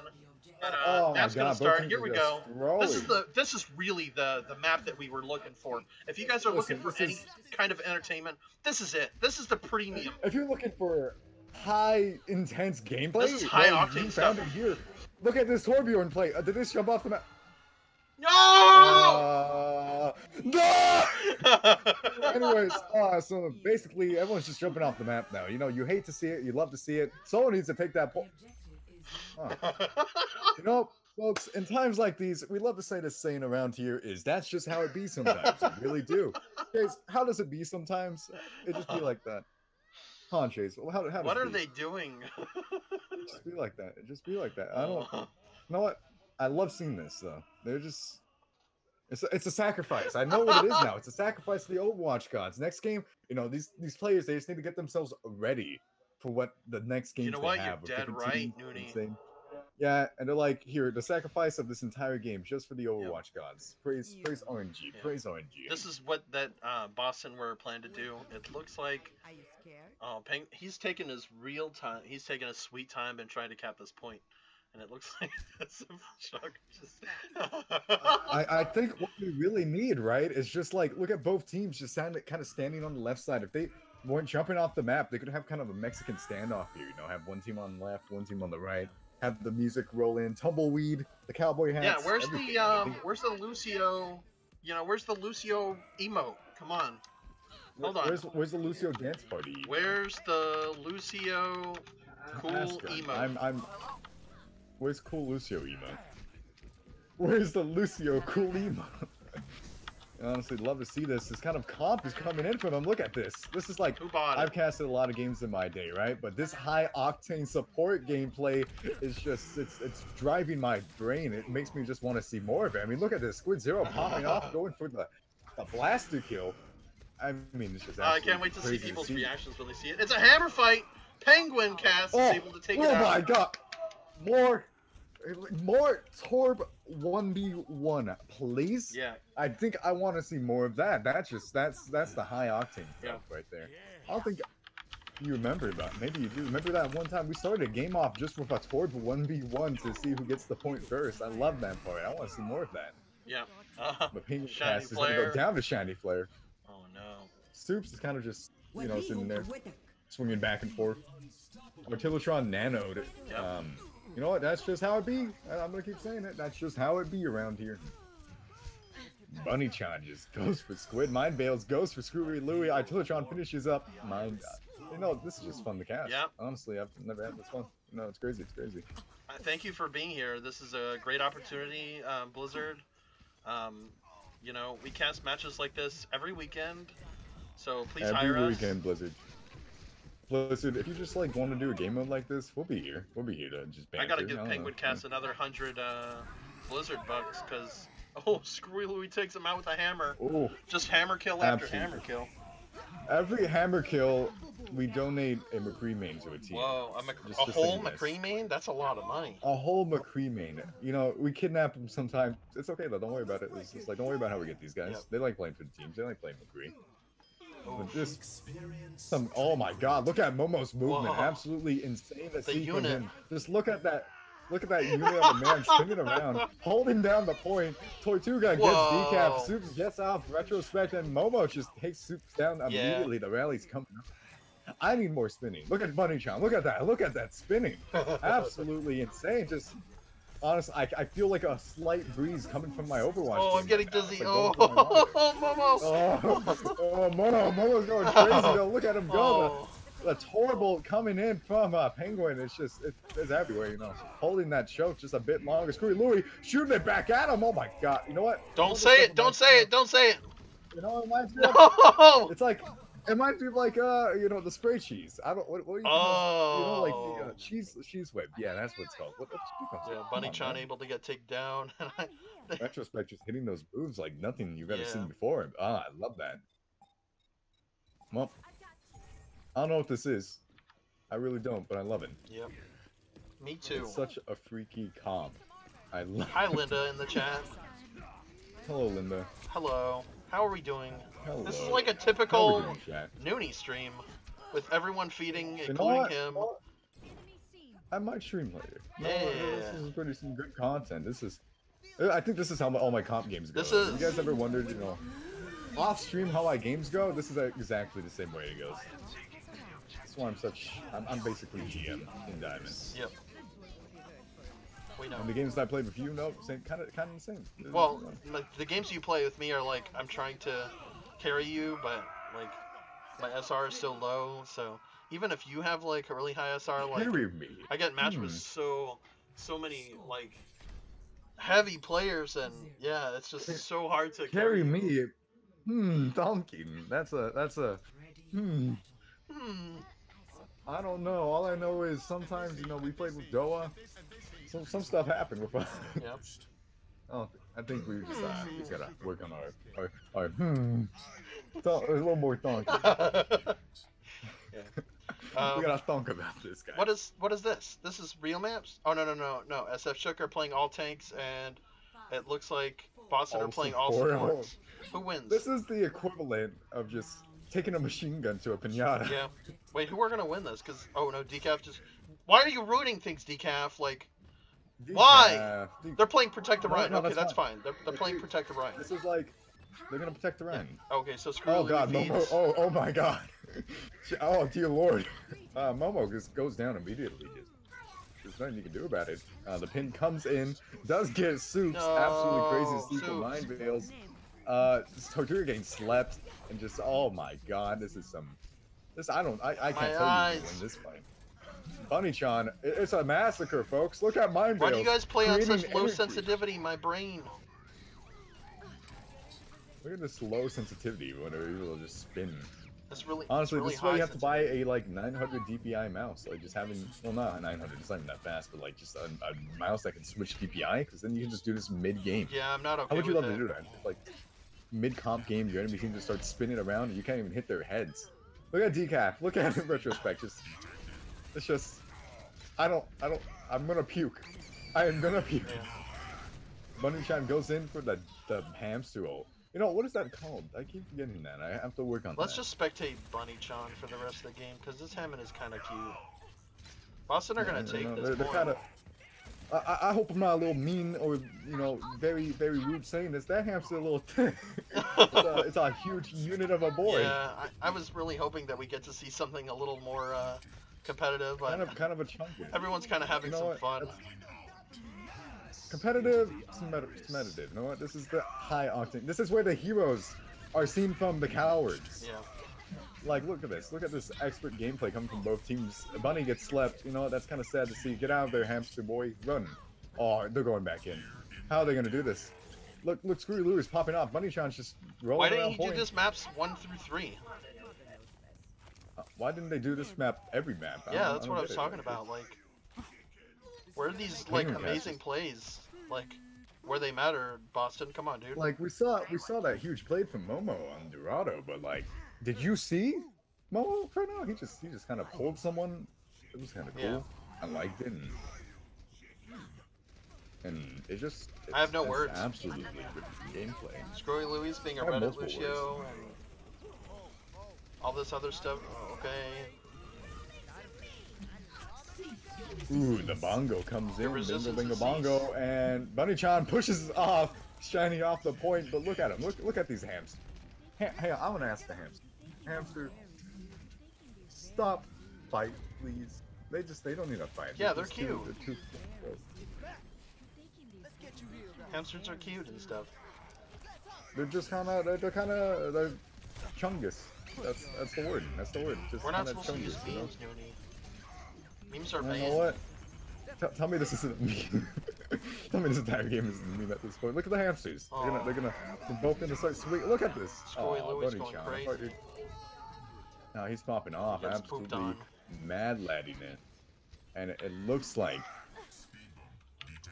But that's gonna start. Here we go. This is really the map that we were looking for. If you guys are looking for any kind of entertainment, this is it. This is the premium. If you're looking for high intense gameplay, this is high octane you stuff. found it here. Look at this Torbjorn play. Did this jump off the map? No! No! Anyways, so basically everyone's just jumping off the map now. You know, you hate to see it, you love to see it. Someone needs to take that point. You know, folks, in times like these, we love to say this saying around here is that's just how it be sometimes. We really do. Guys, how does it be sometimes? It just be like that. Come on, Chase. How what are they doing? It just be like that. It just be like that. I don't. You know what? I love seeing this though. They're just. It's a sacrifice. I know what it is now. It's a sacrifice to the Overwatch gods. Next game, you know, these players, they just need to get themselves ready for what the next game. You know what? You're dead right, Noonie. Yeah, and they're like, here, the sacrifice of this entire game just for the Overwatch gods. Praise RNG. Yeah. Praise RNG. This is what that Boston were planning to do. It looks like. Are you scared? Oh, he's taking his real time. He's taking a sweet time and trying to cap this point. And it looks like that's a shock. I think what we really need, right, is just like, look at both teams just kind of standing on the left side. If they weren't jumping off the map, they could have kind of a Mexican standoff here, you know, have one team on the left, one team on the right, have the music roll in, tumbleweed, the cowboy hats. Yeah, where's the Lucio, you know, where's the Lucio emote? Come on. Hold on. Where's the Lucio dance party? Where's the Lucio cool emote? Where's cool Lucio emo? Where's the Lucio cool emo? I honestly love to see this. This kind of comp is coming in from him. Look at this. This is like, I've casted a lot of games in my day, right? But this high octane support gameplay is just, it's driving my brain. It makes me just want to see more of it. I mean, look at this. Squid Zero popping off, going for the blaster kill. I mean, it's just I can't wait to see people's reactions when they see it. It's a hammer fight. Penguin cast is able to take it out. Oh my god. More Torb 1v1, please. Yeah. I think I want to see more of that. That's the high octane stuff right there. I don't think you remember that. Maybe you do. Remember that one time we started a game off just with a Torb 1v1 to see who gets the point first. I love that part. I want to see more of that. Yeah. But Penguin Cast is gonna go down to Shiny Flare. Oh no. Stoops is kind of just, you know, sitting there swinging back and forth. Artillotron nanoed. Yep. You know what? That's just how it be. I'm gonna keep saying it. That's just how it be around here. Bunny charges, goes for Squid. Mind Veils goes for Screwy Louie. Artillotron finishes up. Mind. You know, this is just fun to cast. Yep. Honestly, I've never had this fun. No, it's crazy. It's crazy. Thank you for being here. This is a great opportunity, Blizzard. You know, we cast matches like this every weekend, so please hire us. Every weekend, Blizzard. Blizzard, if you just like want to do a game mode like this, we'll be here. We'll be here to just banter. I gotta give Penguin Cast another 100 Blizzard bucks, because Screwy Louie takes him out with a hammer. Ooh. Just hammer kill after hammer kill. Every hammer kill, we donate a McCree main to a team. Whoa, Just a so you whole guys- McCree main? That's a lot of money. A whole McCree main. You know, we kidnap them sometimes. It's okay though. Don't worry about it. It's just like, don't worry about how we get these guys. Yep. They like playing for the teams. They like playing McCree. Oh, But this, oh my God! Look at Momo's movement. Whoa. Absolutely insane to see from unit. him. Just look at that. Look at that unit of a man spinning around, holding down the point. Tortuga gets Whoa. decap, Soups gets off, retrospect, and Momo just takes Soups down Yeah. immediately. The rally's coming up. I need more spinning. Look at Bunny-chan. Look at that. Look at that spinning. Absolutely insane. Just, honestly, I feel like a slight breeze coming from my Overwatch. Oh, I'm team getting right now. dizzy. It's like Oh, going through my monitor. Momo. Momo's going crazy though. Look at him go. Oh. The Torbolt coming in from Penguin. It's just, it's everywhere, you know. Holding that choke just a bit longer. Screwy Louie shooting it back at him. Oh my God. You know what? Don't say it. Don't say it. Don't say it. You know what it reminds me of? No. It's like, it reminds me of like, you know, the spray cheese. I don't, what do you Oh. you know, like the cheese whip. Yeah, that's what it's called. What the Yeah, Bunny-chan able to get taken down. Retrospect just hitting those moves like nothing you've ever Yeah. seen before him. Ah, I love that. Well, I don't know what this is. I really don't, but I love it. Yep. Me too. It's such a freaky comp. I love. Hi, Linda, in the chat. Hello, Linda. Hello. How are we doing? Hello. This is like a How typical we doing, chat? Noonie stream with everyone feeding, You know including what? him. Well, I might stream later. No, Yeah. this is pretty some good content. This is. I think this is how all my comp games go. This is- You guys ever wondered, you know, off stream how my games go? This is exactly the same way it goes. That's why I'm basically GM in Diamond. Yep. We know. And the games that I played with you, no, same kind of the same. Well, the games you play with me are like I'm trying to carry you, but like my SR is still low. So even if you have like a really high SR, like carry me. I get matched with so many like heavy players, and yeah, it's just so hard to Carry me. Donkey. That's a. Hmm. I don't know. All I know is sometimes, you know, we played with Doa. Some stuff happened with us. Yep. Oh, I think we just gotta work on our a little more thunk. Yeah. We gotta thunk about this guy. What is this? This is real maps? Oh no. SF Shook are playing all tanks, and it looks like Boston are All playing all support. supports. Who wins? This is the equivalent of just taking a machine gun to a pinata. Yeah. Wait, who are gonna win this? Cause oh no, Decaf just. Why are you rooting things, Decaf? Like, why? They're playing Protect the No, Rhine. no, Okay, that's that's fine. They're playing Protect the Rhine. This is like they're gonna protect the Rhine. Okay, so screw Oh Louis God, feeds. Momo! Oh my God! Oh dear Lord! Momo just goes down immediately. There's nothing you can do about it. The pin comes in, does get Soups, No, absolutely crazy sleeper Soups. mind veils. Tortuga getting slept, and just oh my God, this is some. I can't My tell you eyes. who win this fight. Bunny-chan, it's a massacre, folks. Look at mind Why veils. do you guys play on creating such low energy. sensitivity? My brain. Look at this low sensitivity whenever you will just spin. That's really Honestly, really this is why high you have to buy a like 900 DPI mouse. Like just having, well, not 900, it's not even that fast, but like just a mouse that can switch DPI, because then you can just do this mid-game. Yeah, I'm not okay How would you with love it. to do that? Like mid-comp game, your enemy team just starts spinning around, and you can't even hit their heads. Look at Decaf. Look at it in retrospect. It's just, I'm gonna puke. I am gonna puke. Yeah. Bunny-chan goes in for the hamster roll. You know, what is that called? I keep forgetting that. I have to work on Let's that. just spectate Bunny-chan for the rest of the game, because this Hammond is kind of cute. Boston are gonna take this They're point. kind of. I hope I'm not a little mean or, you know, very, very rude saying this. That hamster's a little. it's a huge unit of a boy. Yeah, I was really hoping that we get to see something a little more competitive, but Kind of a chunky. everyone's kind of having You know some what? fun. That's- Competitive, competitive. You know what? This is the high octane. This is where the heroes are seen from the cowards. Yeah. Like, look at this. Look at this expert gameplay coming from both teams. Bunny gets slept. You know what? That's kind of sad to see. Get out of there, hamster boy. Run. Oh, they're going back in. How are they going to do this? Look, Screwy Lou is popping off. Bunny-chan's just rolling Why didn't around he do point. this maps 1 through 3? Why didn't they do this map every map? Yeah, that's what I was get it. talking about. Like, where are these like Gaming amazing matches. plays? Like, where they matter, Boston. Come on, dude. Like we saw that huge play from Momo on Dorado, but like, did you see Momo right now? He just kind of pulled someone. It was kind of cool. Yeah. I liked it, and it just. I have no it's words. Absolutely good gameplay. Screwy Louis being a I have Reddit multiple Lucio and all this other stuff. Okay. Ooh, the bongo comes in. Bingo, resistance bingo, is bongo, and Bunny-chan pushes off, shining off the point. But look at him. Look at these hamsters. Hey, I'm gonna ask the hamster. Hamster, stop fight, please. They don't need a fight. Yeah, they're just cute. They're too. Hamsters are cute and stuff. They're just they're chungus. That's the word. That's the word. Just We're not kinda supposed to use chungus, you know? memes, Noonie. Memes are You banned. know what? Tell me this isn't a meme. Tell me this entire game isn't a meme at this point. Look at the hamsters. They're both gonna start sweet. Look at this. Scoy Louis going Bunny-chan. crazy. No, he's popping off. Gets pooped Absolutely on. mad laddiness. And it looks like.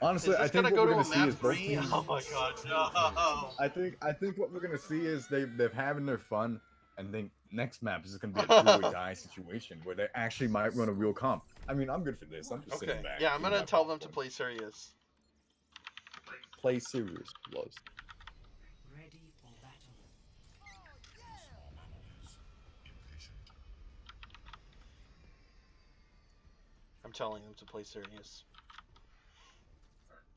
Honestly, Is this I think gonna what go we're to gonna a see map is both 3? teams. Oh my god, no! I think what we're gonna see is they're having their fun, and think next map is just gonna be a do or die situation where they actually might run a real comp. I mean, I'm good for this. I'm just Okay, sitting back. yeah, I'm doing gonna my tell them to popcorn. play serious. Play serious, loves. Ready for battle. I'm telling them to play serious.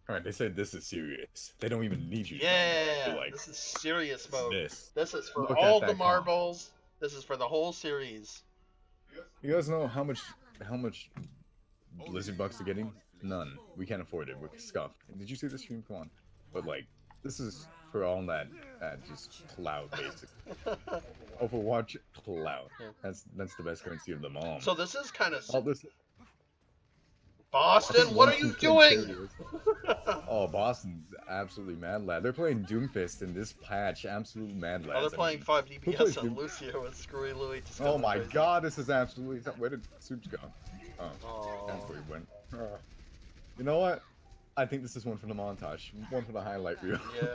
All right, they said this is serious. They don't even need you. Yeah, They're like, this is serious mode. this. This is for Look at all that the comp. marbles. This is for the whole series. You guys know how much Blizzard Bucks are getting? None. We can't afford it. We're scuffed. Did you see the stream? Come on. But like, this is for all that just clout, basically. Overwatch clout. Yeah. That's the best currency of them all. So this is kind of all this. Boston. What are you doing? Oh, Boston's absolutely mad lad. They're playing Doomfist in this patch. Absolute mad lad. Oh, they're playing 5 who plays DPS on Doom- Lucio with Screwy Louis. Just Oh going my crazy. god, this is absolutely. Where did Soups go? Oh, Oh. that's where he went. You know what? I think this is one for the montage, one for the highlight reel. Yeah.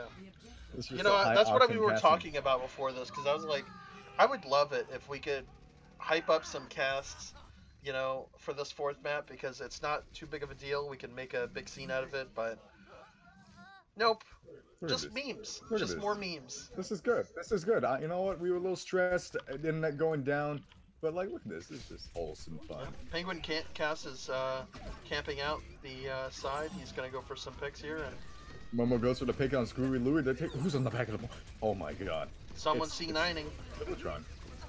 It's You just know a what? That's what we high-octane were casting. talking about before this, because I was like, I would love it if we could hype up some casts, you know, for this 4th map, because it's not too big of a deal. We can make a big scene out of it, but nope. Look at Just this. memes. Look at Just this. more memes. This is good. This is good. You know what? We were a little stressed, internet going down, but like, look at this. This is just wholesome fun. Penguin Cast is camping out the side. He's going to go for some picks here, and Momo goes for the pick on Screwy Louis. They take who's on the back of the ball? Oh my god. someone's It's- C9ing. Tillatron.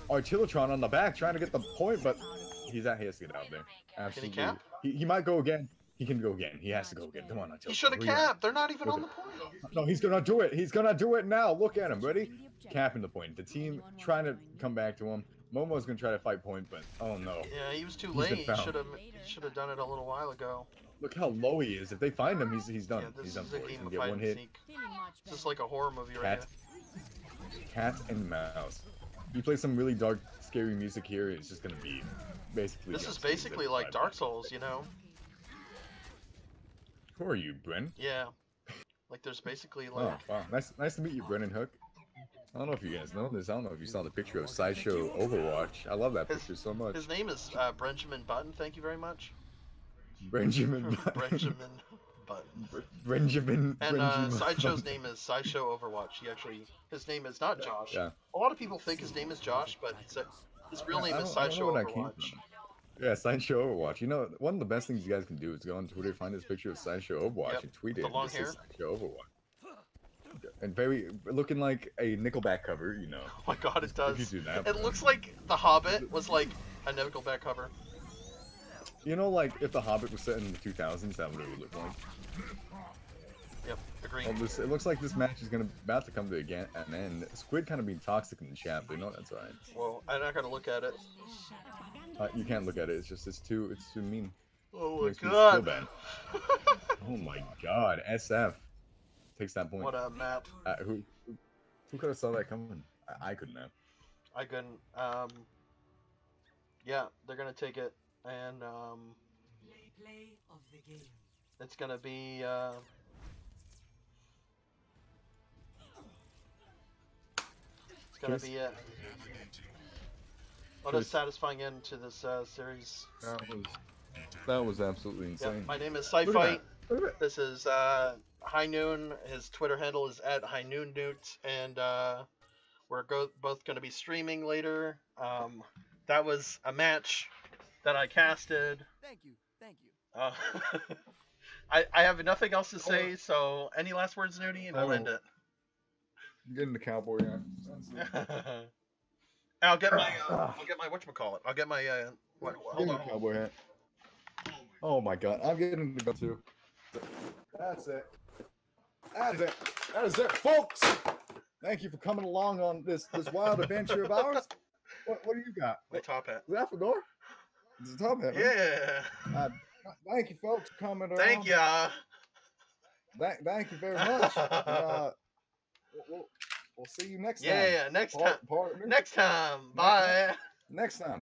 Artillatron on the back trying to get the point, but he has to get out there. Absolutely. cap? He might go again. He can go again. He has to go again. Come on, Artillatron. He should have Where you at? capped. They're not even Look on the at- point. No, he's gonna do it. He's gonna do it now. Look at him. Ready? Capping the point. The team trying to come back to him. Momo's gonna try to fight point, but oh no. Yeah, he was too He's been late. He found. should have done it a little while ago. Look how low he is. If they find him, he's done. Yeah, this He's is done a for. He's game gonna of get hide one and hit. seek. This is like a horror movie right Cat. Cat and mouse. You play some really dark, scary music here. It's just gonna be basically. here. This is just games basically that like vibe. Dark Souls, you know? Who are you, Bren? Yeah. Like there's basically Oh, like wow. Nice to meet you, Brennan Hook. I don't know if you guys know this. I don't know if you saw the picture of Sideshow Overwatch. I love that picture so much. his name is Benjamin Button. Thank you very much. Benjamin. Benjamin Button. Benjamin. And Benjamin. Sideshow's name is Sideshow Overwatch. His name is not Josh. Yeah. A lot of people think his name is Josh, but his real name is I don't know Sideshow where that came Overwatch. from. Yeah, Sideshow Overwatch. You know, one of the best things you guys can do is go on Twitter, find this picture of Sideshow Overwatch, Yep, and tweet the it. long This is hair. Sideshow Overwatch. And looking like a Nickelback cover, you know. Oh my god, it If does. you do that, It looks like The Hobbit was like a Nickelback cover. You know, like if The Hobbit was set in the 2000s, that would it would look like. Yep, agree. Well, it looks like this match is about to come to an end. Squid kind of being toxic in the chat, but you know that's alright. Well, I'm not gonna look at it. You can't look at it. It's too mean. Oh my Makes me feel god. bad. Oh my god, SF takes that point. What a map. Who could have saw that coming? I couldn't have. I couldn't. Yeah, they're gonna take it, and Play of the game. it's gonna be gonna Cheers. be it. What a Cheers. satisfying end to this series. That was absolutely Yeah, insane. my name is Look at SciFight. that. Look at that. This is High Noon. His Twitter handle is @HighNoonNewt, and we're both going to be streaming later. That was a match that I casted. Thank you. I have nothing else to say, so any last words, Nudie, and we'll end it. I'm getting the cowboy hat. I'll get my whatchamacallit. I'll get my hold on. Cowboy hat. Oh my god, I'm getting the gun too. That's it. That is it, folks. Thank you for coming along on this wild adventure of ours. What do you got? My top hat. Is that for Gore? It's a top hat. Man. Yeah. Thank you, folks, for coming around. Thank ya. Thank you very much. We'll see you next time. Yeah, next time. Partner. Next time. Bye. Next time.